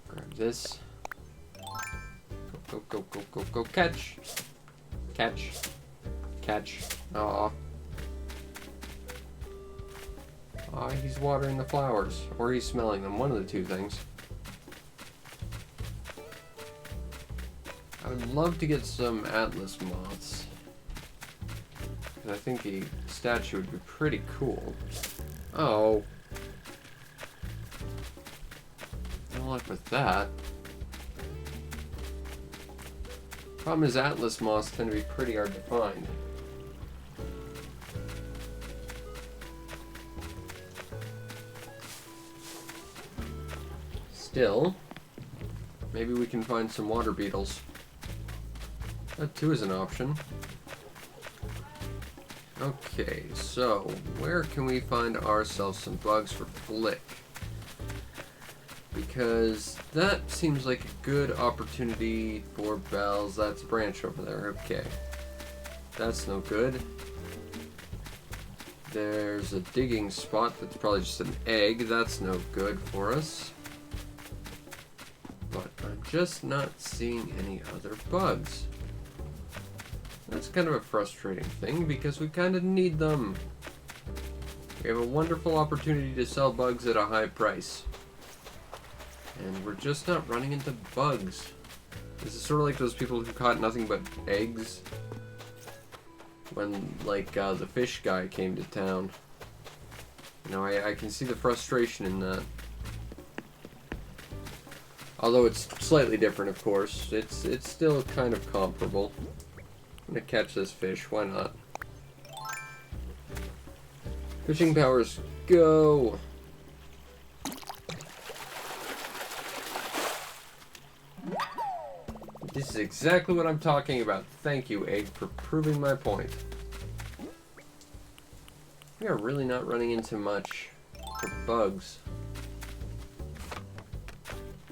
Grab this. Go, go, go, go, go, go, catch! Catch. Catch. Aw. Aw, he's watering the flowers. Or he's smelling them. One of the two things. I would love to get some Atlas moths. Because I think a statue would be pretty cool. Oh. No luck with that. Problem is, atlas moths tend to be pretty hard to find. Still, maybe we can find some water beetles. That too is an option. Okay, so where can we find ourselves some bugs for Flick? Because that seems like a good opportunity for bells. That's a branch over there. Okay. That's no good. There's a digging spot that's probably just an egg. That's no good for us. But I'm just not seeing any other bugs. That's kind of a frustrating thing because we kind of need them. We have a wonderful opportunity to sell bugs at a high price. And we're just not running into bugs. This is sort of like those people who caught nothing but eggs when, like, the fish guy came to town. You know, I can see the frustration in that. Although it's slightly different, of course. It's still kind of comparable. I'm gonna catch this fish, why not? Fishing powers, go! This is exactly what I'm talking about. Thank you, egg, for proving my point. We are really not running into much for bugs.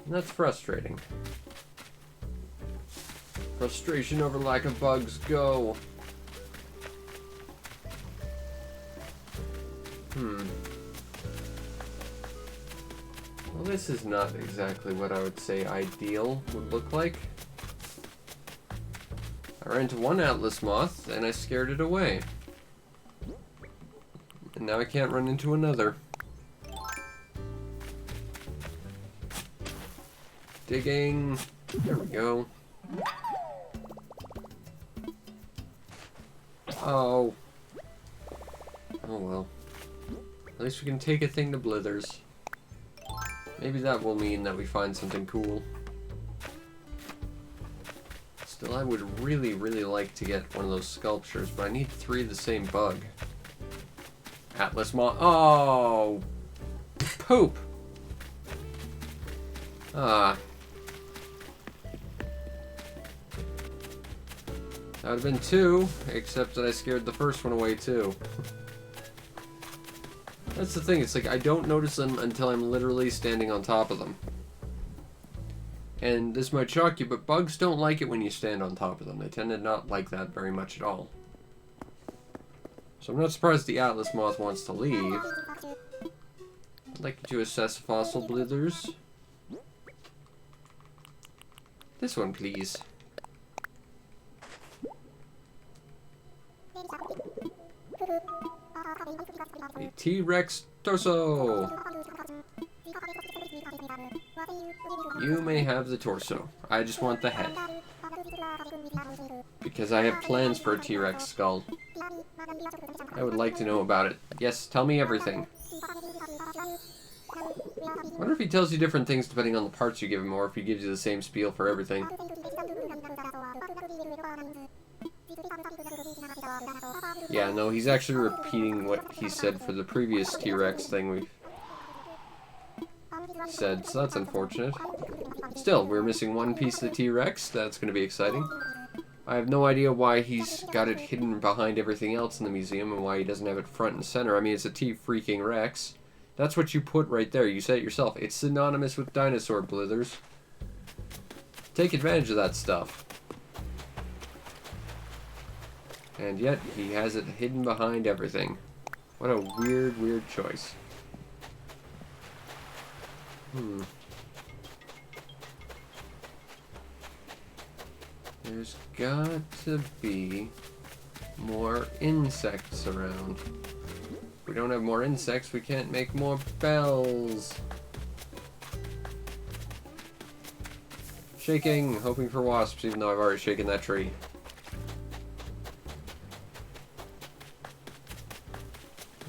And that's frustrating. Frustration over lack of bugs, go! Well, this is not exactly what I would say ideal would look like. I ran into one atlas moth, and I scared it away. And now I can't run into another. Digging. There we go. Oh. Oh well. At least we can take a thing to Blithers. Maybe that will mean that we find something cool. Still, I would really, really like to get one of those sculptures, but I need 3 of the same bug. Atlas moth. Oh! Poop! Ah. That would have been 2, except that I scared the first one away too. That's the thing, it's like I don't notice them until I'm literally standing on top of them. And this might shock you, but bugs don't like it when you stand on top of them. They tend to not like that very much at all. So I'm not surprised the atlas moth wants to leave. I'd like you to assess fossil blithers. This one, please. A T-Rex torso! You may have the torso. I just want the head. Because I have plans for a T-Rex skull. I would like to know about it. Yes, tell me everything. I wonder if he tells you different things depending on the parts you give him, or if he gives you the same spiel for everything. Yeah, no, he's actually repeating what he said for the previous T-Rex thing we said, so that's unfortunate. Still, we're missing one piece of the T-Rex. That's going to be exciting. I have no idea why he's got it hidden behind everything else in the museum and why he doesn't have it front and center. I mean, it's a T-freaking-Rex. That's what you put right there. You said it yourself. It's synonymous with dinosaur blithers. Take advantage of that stuff. And yet, he has it hidden behind everything. What a weird, weird choice. There's got to be more insects around. If we don't have more insects, we can't make more bells. Shaking, hoping for wasps, even though I've already shaken that tree.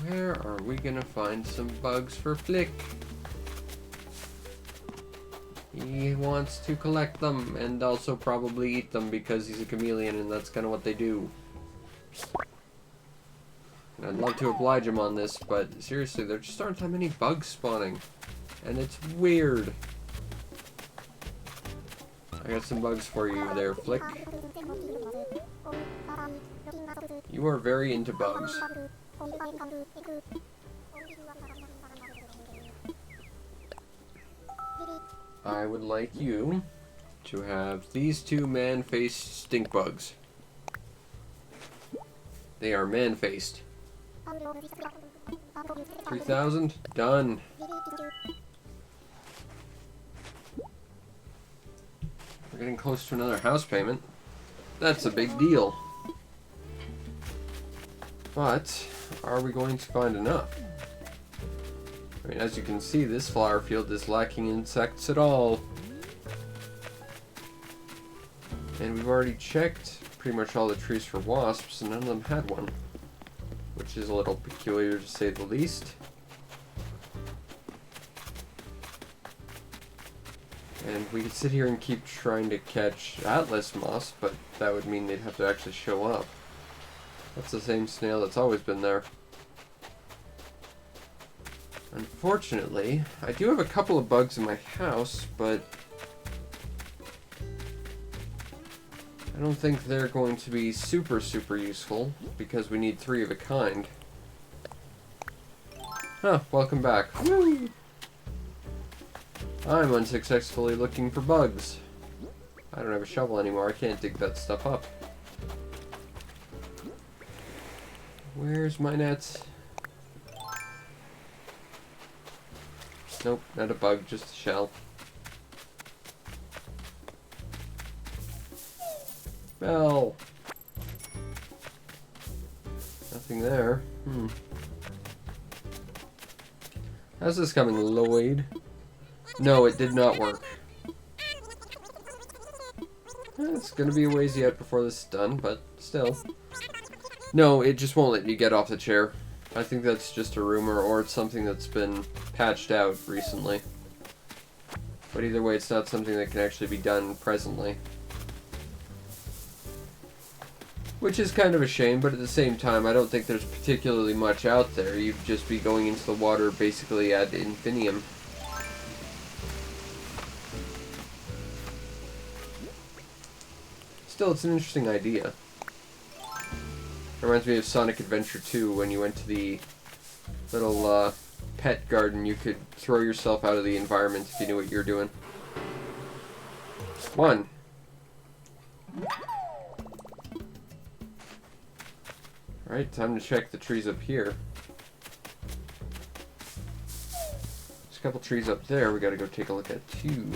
Where are we gonna find some bugs for Flick? He wants to collect them and also probably eat them because he's a chameleon and that's kind of what they do. And I'd love to oblige him on this, but seriously, there just aren't that many bugs spawning. And it's weird. I got some bugs for you there, Flick. You are very into bugs. I would like you to have these two man-faced stink bugs. They are man-faced. 3,000? Done. We're getting close to another house payment. That's a big deal. But, are we going to find enough? I mean, as you can see, this flower field is lacking insects at all. And we've already checked pretty much all the trees for wasps, and none of them had one. Which is a little peculiar to say the least. And we could sit here and keep trying to catch Atlas moths, but that would mean they'd have to actually show up. That's the same snail that's always been there. Unfortunately, I do have a couple of bugs in my house, but I don't think they're going to be super useful, because we need 3 of a kind. Huh, welcome back. Woo! I'm unsuccessfully looking for bugs. I don't have a shovel anymore, I can't dig that stuff up. Where's my nets? Nope, not a bug, just a shell. Bell! Nothing there. How's this coming, Lloyd? No, it did not work. It's gonna be a ways yet before this is done, but still. No, it just won't let you get off the chair. I think that's just a rumor, or it's something that's been patched out recently. But either way, it's not something that can actually be done presently. Which is kind of a shame, but at the same time, I don't think there's particularly much out there. You'd just be going into the water basically ad infinitum. Still, it's an interesting idea. Reminds me of Sonic Adventure 2, when you went to the little pet garden, you could throw yourself out of the environment if you knew what you were doing. 1. Alright, time to check the trees up here. There's a couple trees up there we gotta go take a look at too.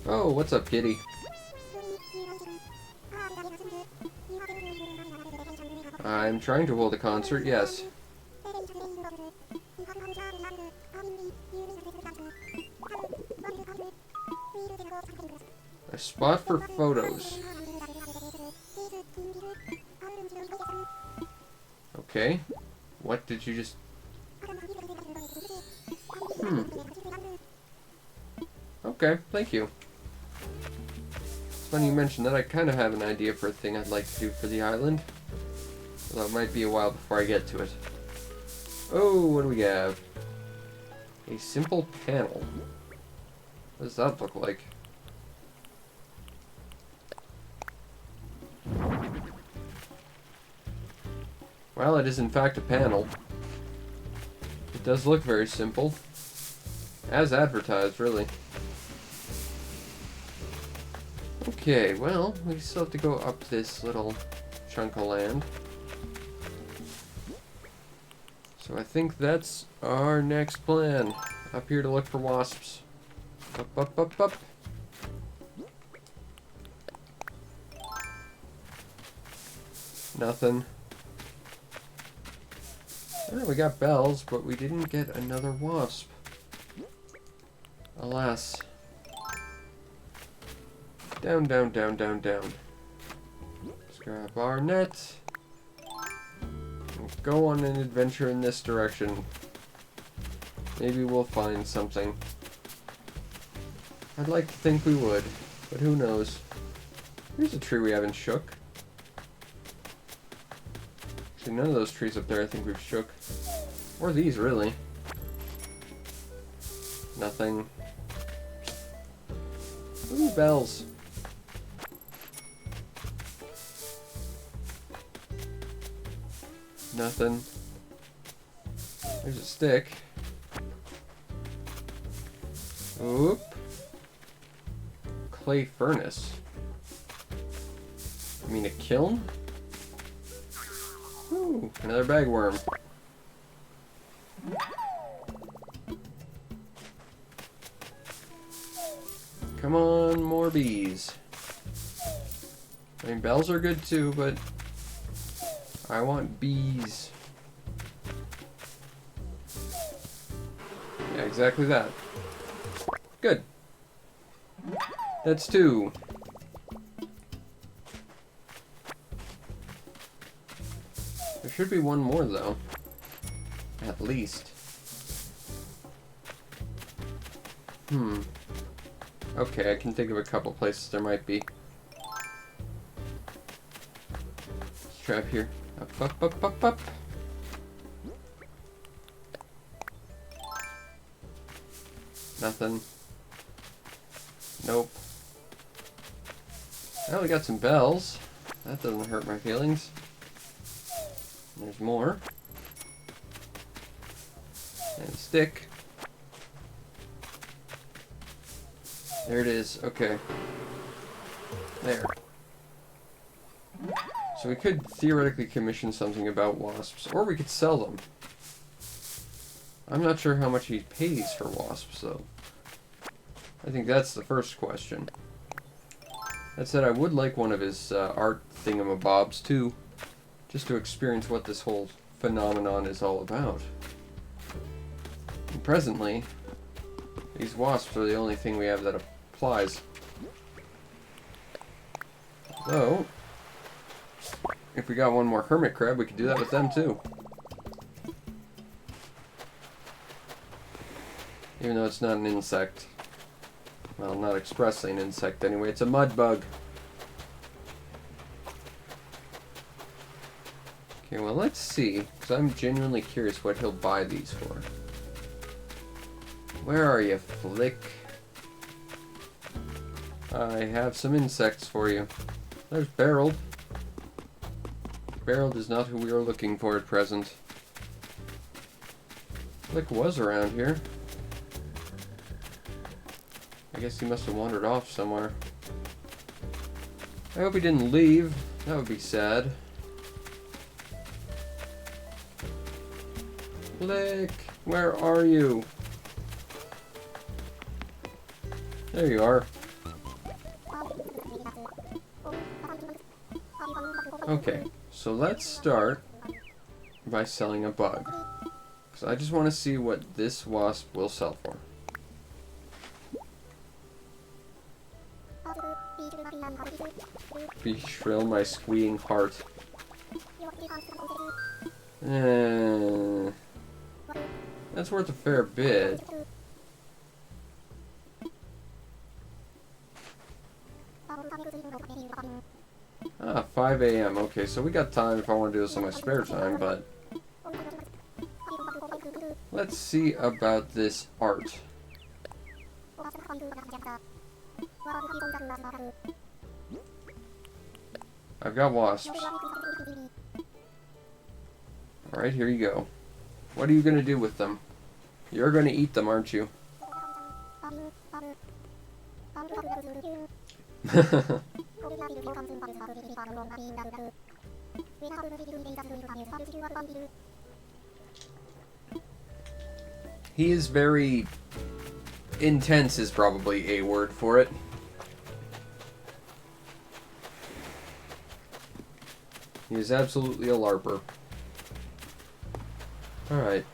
Oh, what's up, kitty? I'm trying to hold a concert, yes. A spot for photos. Okay. What did you just... Okay, thank you. It's funny you mentioned that. I kind of have an idea for a thing I'd like to do for the island. Although it might be a while before I get to it. Oh, what do we have? A simple panel. What does that look like? Well, it is in fact a panel. It does look very simple. As advertised, really. Okay, well, we still have to go up this little chunk of land. So I think that's our next plan. Up here to look for wasps. Up, up, up, up. Nothing. Oh, we got bells, but we didn't get another wasp. Alas. Down, down, down, down, down. Let's grab our net. And go on an adventure in this direction. Maybe we'll find something. I'd like to think we would, but who knows. Here's a tree we haven't shook. See, none of those trees up there I think we've shook. Or these, really. Nothing. Ooh, bells. Nothing. There's a stick. Oop. Clay furnace. I mean a kiln? Ooh, another bagworm. Come on, more bees. I mean, bells are good too, but I want bees. Yeah, exactly that. Good. That's 2. There should be one more, though. At least. Okay, I can think of a couple places there might be. Let's try up here. Up, up, up, up, up. Nothing. Nope. Well, we got some bells. That doesn't hurt my feelings. There's more. And a stick. There it is. Okay. There. So we could theoretically commission something about wasps, or we could sell them. I'm not sure how much he pays for wasps, though. I think that's the first question. That said, I would like one of his art thingamabobs, too. Just to experience what this whole phenomenon is all about. And presently, these wasps are the only thing we have that applies. Though, if we got one more hermit crab, we could do that with them, too. Even though it's not an insect. Well, not expressly an insect anyway. It's a mud bug. Okay, well, let's see. Because I'm genuinely curious what he'll buy these for. Where are you, Flick? I have some insects for you. There's Barreled. Barreled is not who we are looking for at present. Flick was around here. I guess he must have wandered off somewhere. I hope he didn't leave. That would be sad. Flick, where are you? There you are. Okay, so let's start by selling a bug. Because I just want to see what this wasp will sell for. Be shrill my squealing heart. That's worth a fair bit. Ah, 5 a.m. Okay, so we got time if I want to do this on my spare time, but let's see about this art. I've got wasps. Alright, here you go. What are you going to do with them? You're going to eat them, aren't you? He is very intense is probably a word for it. He is absolutely a LARPer. Alright,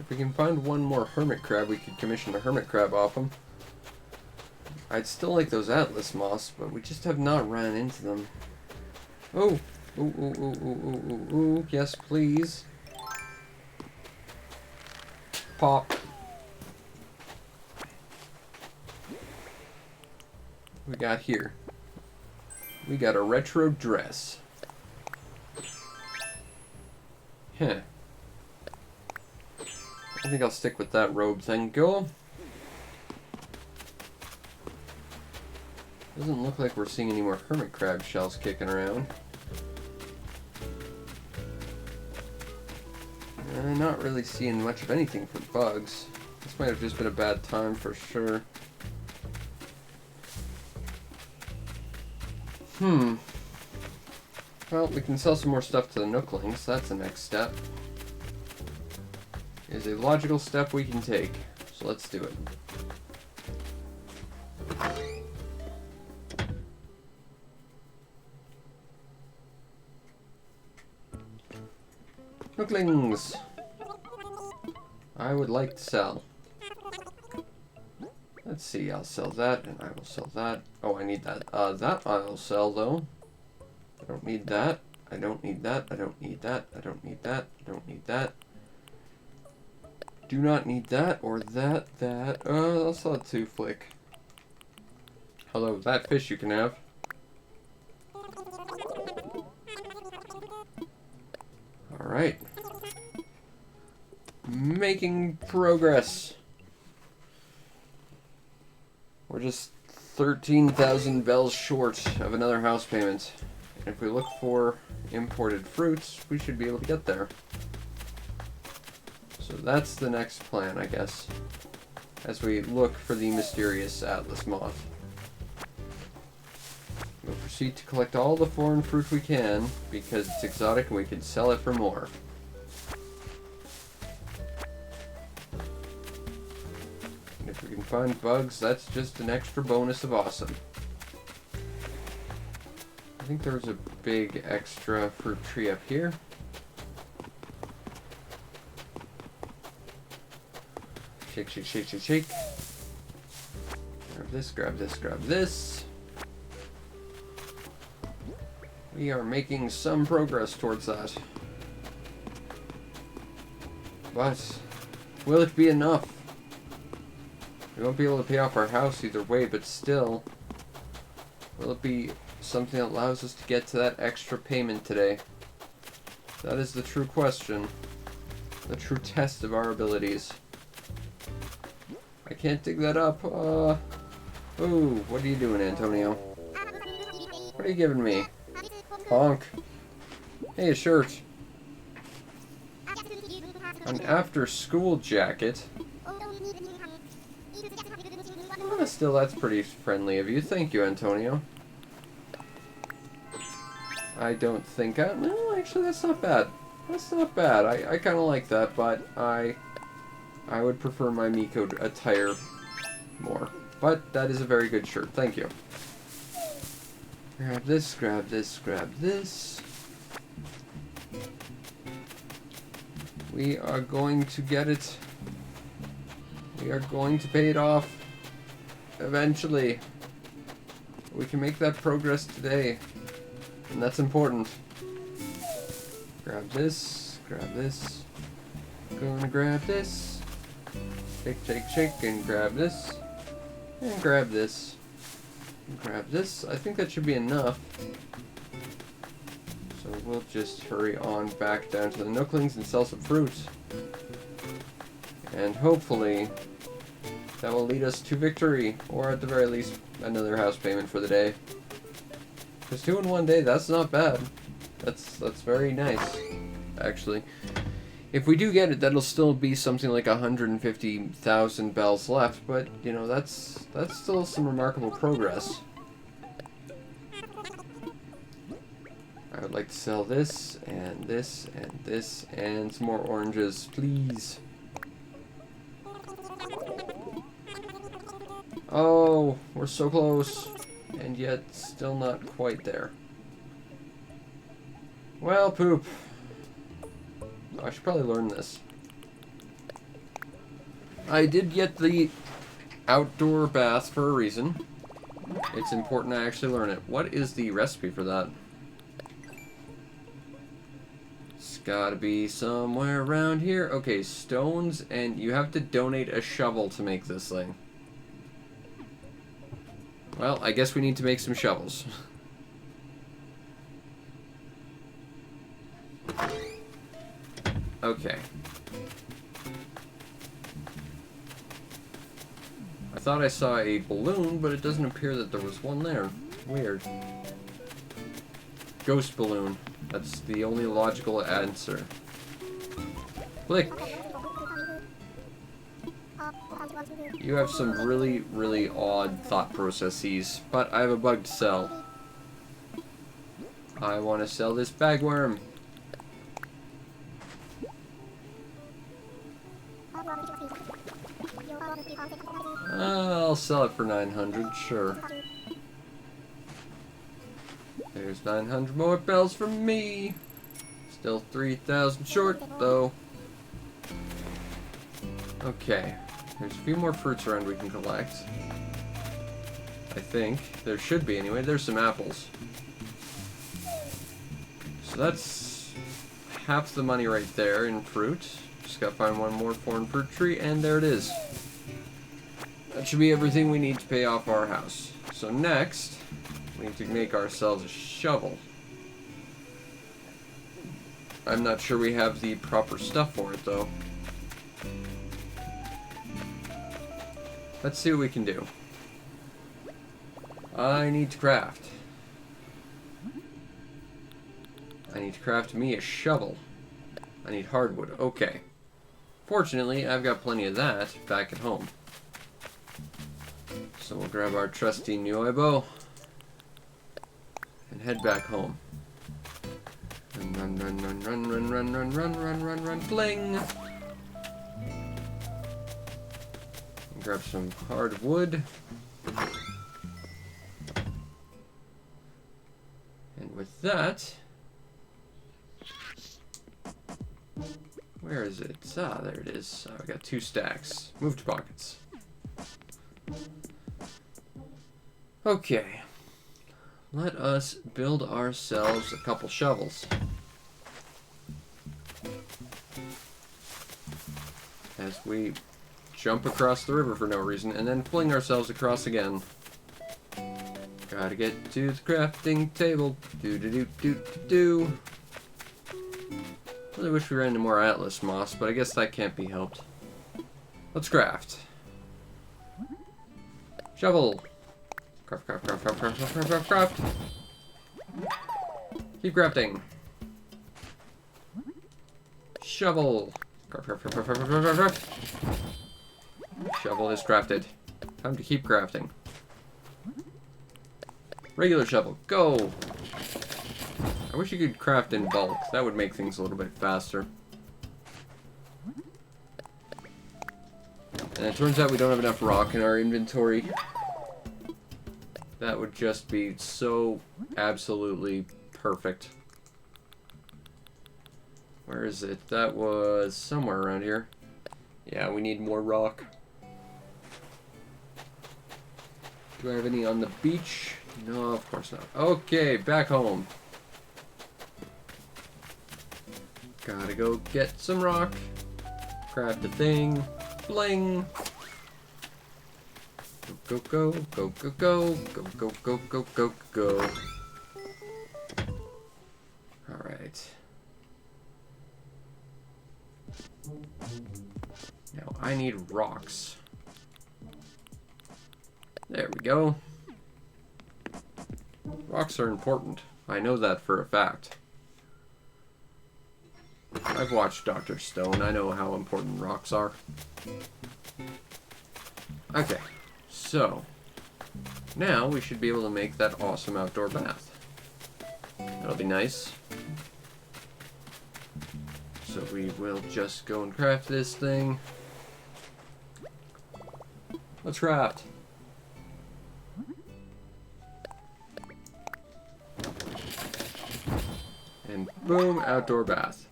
if we can find one more hermit crab, we could commission a hermit crab off him. I'd still like those atlas moths, but we just have not ran into them. Oh! Ooh, ooh, ooh, ooh, ooh, ooh, ooh. Yes, please. pop. We got here. We got a retro dress. Huh. I think I'll stick with that robe thing. Go. Doesn't look like we're seeing any more hermit crab shells kicking around. Not really seeing much of anything for bugs. This might have just been a bad time for sure. Well, we can sell some more stuff to the Nooklings. That's the next step. It is a logical step we can take. So let's do it. Nooklings! I would like to sell. Let's see, I'll sell that, and I will sell that. Oh, I need that. That I'll sell, though. I don't need that. I don't need that. I don't need that. I don't need that. I don't need that. Do not need that, or that. I'll sell it to Flick. Hello, that fish you can have. Alright. Making progress. We're just 13,000 bells short of another house payment. And if we look for imported fruits, we should be able to get there. So that's the next plan, I guess. As we look for the mysterious Atlas moth. We'll proceed to collect all the foreign fruit we can, because it's exotic and we can sell it for more. And if we can find bugs, that's just an extra bonus of awesome. I think there was a big extra fruit tree up here. Shake, shake, shake, shake, shake. Grab this, grab this, grab this. We are making some progress towards that. But will it be enough? We won't be able to pay off our house either way, but still, will it be something that allows us to get to that extra payment today? That is the true question. The true test of our abilities. I can't dig that up. Oh, what are you doing, Antonio? What are you giving me? Honk. Hey, a shirt. An after-school jacket. Oh, still, that's pretty friendly of you. Thank you, Antonio. I don't think no, actually, that's not bad. That's not bad. I kind of like that, but I would prefer my Miko attire more. But that is a very good shirt. Thank you. Grab this, grab this, grab this. We are going to get it. We are going to pay it off. Eventually. We can make that progress today. And that's important. Grab this, grab this. Gonna grab this. Shake, shake, shake, and grab this. And grab this. And grab this. I think that should be enough. So we'll just hurry on back down to the Nooklings and sell some fruit. And hopefully that will lead us to victory, or at the very least another house payment for the day. Because 2 in 1 day, that's not bad. That's very nice, actually. If we do get it, that'll still be something like 150,000 bells left, but you know, that's still some remarkable progress. I would like to sell this, and this, and this, and some more oranges, please. Oh, we're so close, and yet still not quite there. Well, poop. I should probably learn this. I did get the outdoor bath for a reason. It's important I actually learn it. What is the recipe for that? It's gotta be somewhere around here. Okay, stones, and you have to donate a shovel to make this thing. Well, I guess we need to make some shovels. Okay. I thought I saw a balloon, but it doesn't appear that there was one there. Weird. Ghost balloon. That's the only logical answer. Click! You have some really, really odd thought processes, but I have a bug to sell. I want to sell this bagworm. I'll sell it for 900, sure. There's 900 more bells from me. Still 3,000 short, though. Okay. There's a few more fruits around we can collect. I think. There should be, anyway. There's some apples. So that's half the money right there in fruit. Just gotta find one more foreign fruit tree, and there it is. That should be everything we need to pay off our house. So next, we need to make ourselves a shovel. I'm not sure we have the proper stuff for it, though. Let's see what we can do. I need to craft. I need to craft me a shovel. I need hardwood. Okay. Fortunately, I've got plenty of that back at home. So we'll grab our trusty Nuevo and head back home. Run, run, run, run, run, run, run, run, run, run, run, run, fling! Grab some hardwood. And with that... Where is it? Ah, there it is. I got 2 stacks. Move to pockets. Okay. Let us build ourselves a couple shovels. As we jump across the river for no reason, and then fling ourselves across again. Gotta get to the crafting table. Do-do-do-do-do-do. Really wish we ran into more Atlas moss, but I guess that can't be helped. Let's craft. Shovel. Craft, craft, craft, craft, craft, craft, craft, craft. Keep crafting. Shovel. Craft, craft, craft, craft, craft, craft, craft. Shovel is crafted. Time to keep crafting. Regular shovel, go! I wish you could craft in bulk. That would make things a little bit faster. And it turns out we don't have enough rock in our inventory. That would just be so absolutely perfect. Where is it? That was somewhere around here. Yeah, we need more rock. Do I have any on the beach? No, of course not. Okay, back home. Gotta go get some rock. Craft a thing. Bling! Go, go, go, go, go, go, go, go, go, go, go. Alright. Now I need rocks. There we go. Rocks are important. I know that for a fact. I've watched Dr. Stone. I know how important rocks are. Okay, so now we should be able to make that awesome outdoor bath. That'll be nice. So we will just go and craft this thing. Let's craft. And boom, outdoor bath.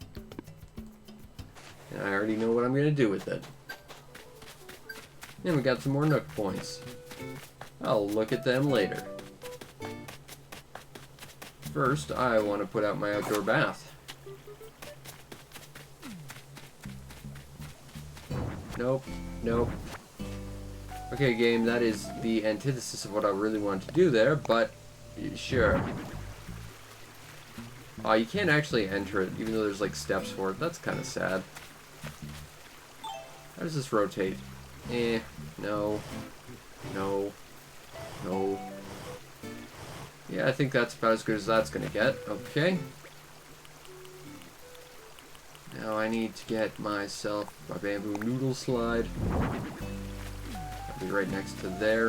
And I already know what I'm going to do with it. And we got some more Nook points. I'll look at them later. First, I want to put out my outdoor bath. Nope. Nope. Okay, game, that is the antithesis of what I really wanted to do there, but sure. You can't actually enter it, even though there's like steps for it. That's kind of sad. How does this rotate? No. No. No. Yeah, I think that's about as good as that's gonna get. Okay. Now I need to get myself a bamboo noodle slide. That'll be right next to there.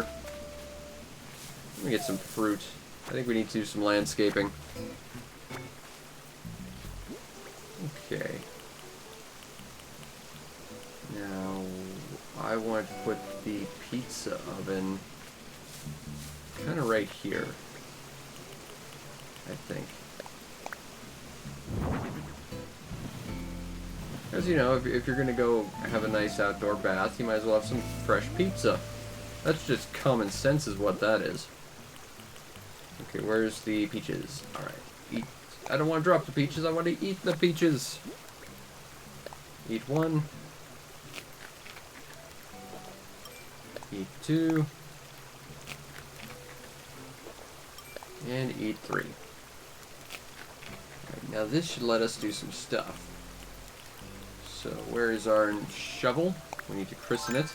Let me get some fruit. I think we need to do some landscaping. Okay. Now, I want to put the pizza oven kind of right here, I think. Because, you know, if you're going to go have a nice outdoor bath, you might as well have some fresh pizza. That's just common sense is what that is. Okay, where's the peaches? Alright, eat. I don't want to drop the peaches, I want to eat the peaches. Eat one. Eat two. And eat three. Alright, now this should let us do some stuff. So, where is our shovel? We need to christen it.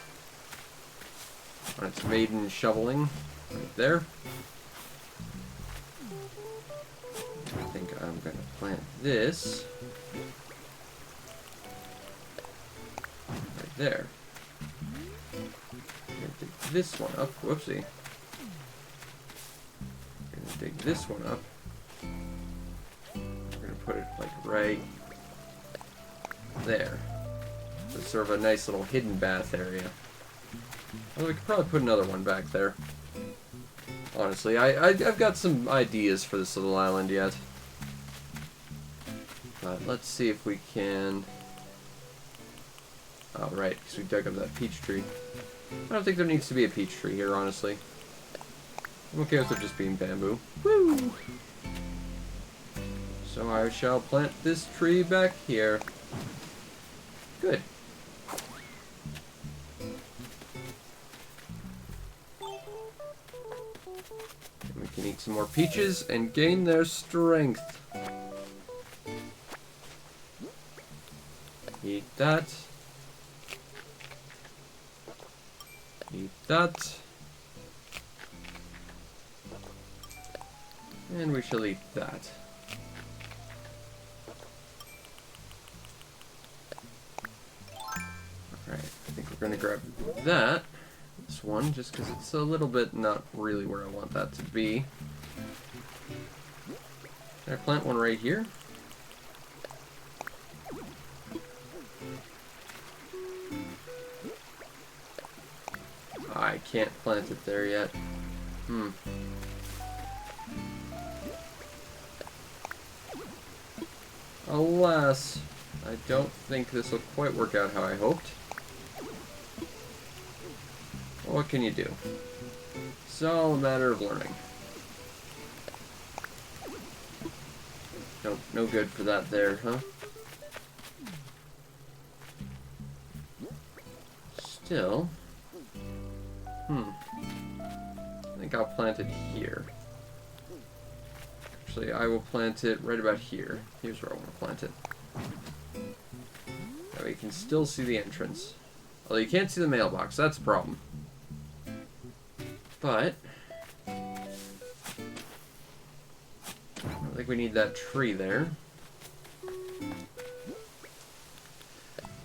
On its maiden shoveling. Right there. I think I'm going to plant this. Right there. I'm going to dig this one up. Whoopsie. I'm going to dig this one up. We're going to put it like right there. So it's sort of a nice little hidden bath area. Although we could probably put another one back there. Honestly, I've got some ideas for this little island yet. But let's see if we can... Oh, right, because we dug up that peach tree. I don't think there needs to be a peach tree here, honestly. I'm okay with it just being bamboo. Woo! So I shall plant this tree back here. Good. And we can eat some more peaches and gain their strength. Eat that. Eat that. And we shall eat that. Alright, I think we're gonna grab that. This one, just because it's a little bit not really where I want that to be. Can I plant one right here? I can't plant it there yet. Alas, I don't think this will quite work out how I hoped. Well, what can you do? It's all a matter of learning. Nope, no good for that there, huh? Still... I think I'll plant it here. Actually, I will plant it right about here. Here's where I want to plant it. That way you can still see the entrance. Although you can't see the mailbox, that's a problem. But... I don't think we need that tree there.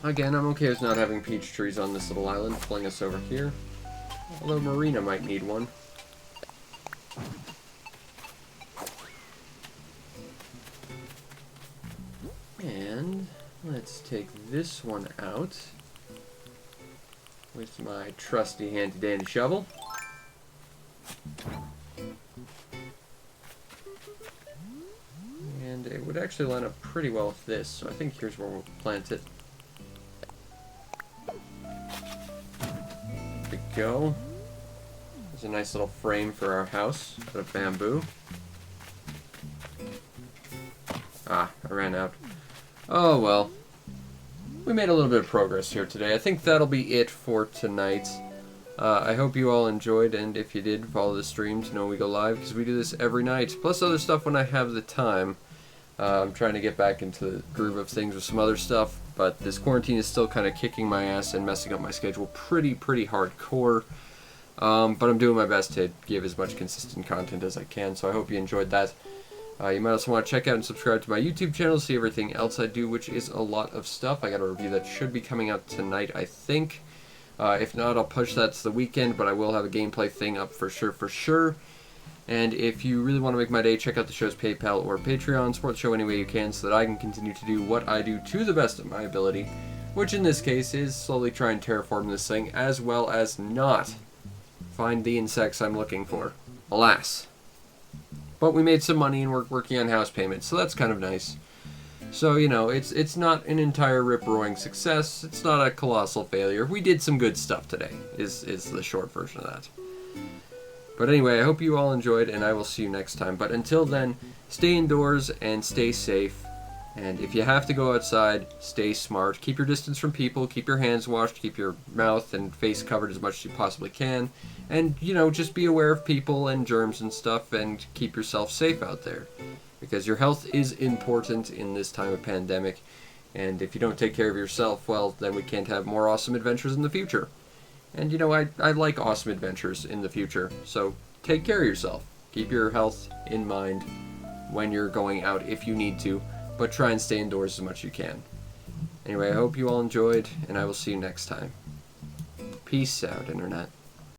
Again, I'm okay with not having peach trees on this little island, pulling us over here. Although Marina might need one. And let's take this one out with my trusty handy-dandy shovel. And it would actually line up pretty well with this, so I think here's where we'll plant it. There we go. There's a nice little frame for our house out of bamboo. Ah, I ran out. Oh well. we made a little bit of progress here today. I think that'll be it for tonight. I hope you all enjoyed, and if you did, follow the stream to know when we go live, because we do this every night, plus other stuff when I have the time. I'm trying to get back into the groove of things with some other stuff, but this quarantine is still kind of kicking my ass and messing up my schedule pretty hardcore. But I'm doing my best to give as much consistent content as I can, so I hope you enjoyed that. You might also want to check out and subscribe to my YouTube channel to see everything else I do, which is a lot of stuff. I got a review that should be coming out tonight, I think. If not, I'll push that to the weekend, but I will have a gameplay thing up for sure. And if you really want to make my day, check out the show's PayPal or Patreon. Support the show any way you can so that I can continue to do what I do to the best of my ability, which in this case is slowly try and terraform this thing, as well as not find the insects I'm looking for. Alas. But we made some money and we're working on house payments, so that's kind of nice. So, you know, it's not an entire rip-roaring success. It's not a colossal failure. We did some good stuff today, is the short version of that. But anyway, I hope you all enjoyed, and I will see you next time. But until then, stay indoors and stay safe. And if you have to go outside, stay smart. Keep your distance from people. Keep your hands washed. Keep your mouth and face covered as much as you possibly can. And, you know, just be aware of people and germs and stuff, and keep yourself safe out there. Because your health is important in this time of pandemic. And if you don't take care of yourself, well, then we can't have more awesome adventures in the future. And, you know, I like awesome adventures in the future. So take care of yourself. Keep your health in mind when you're going out if you need to. But try and stay indoors as much as you can. Anyway, I hope you all enjoyed, and I will see you next time. Peace out, Internet.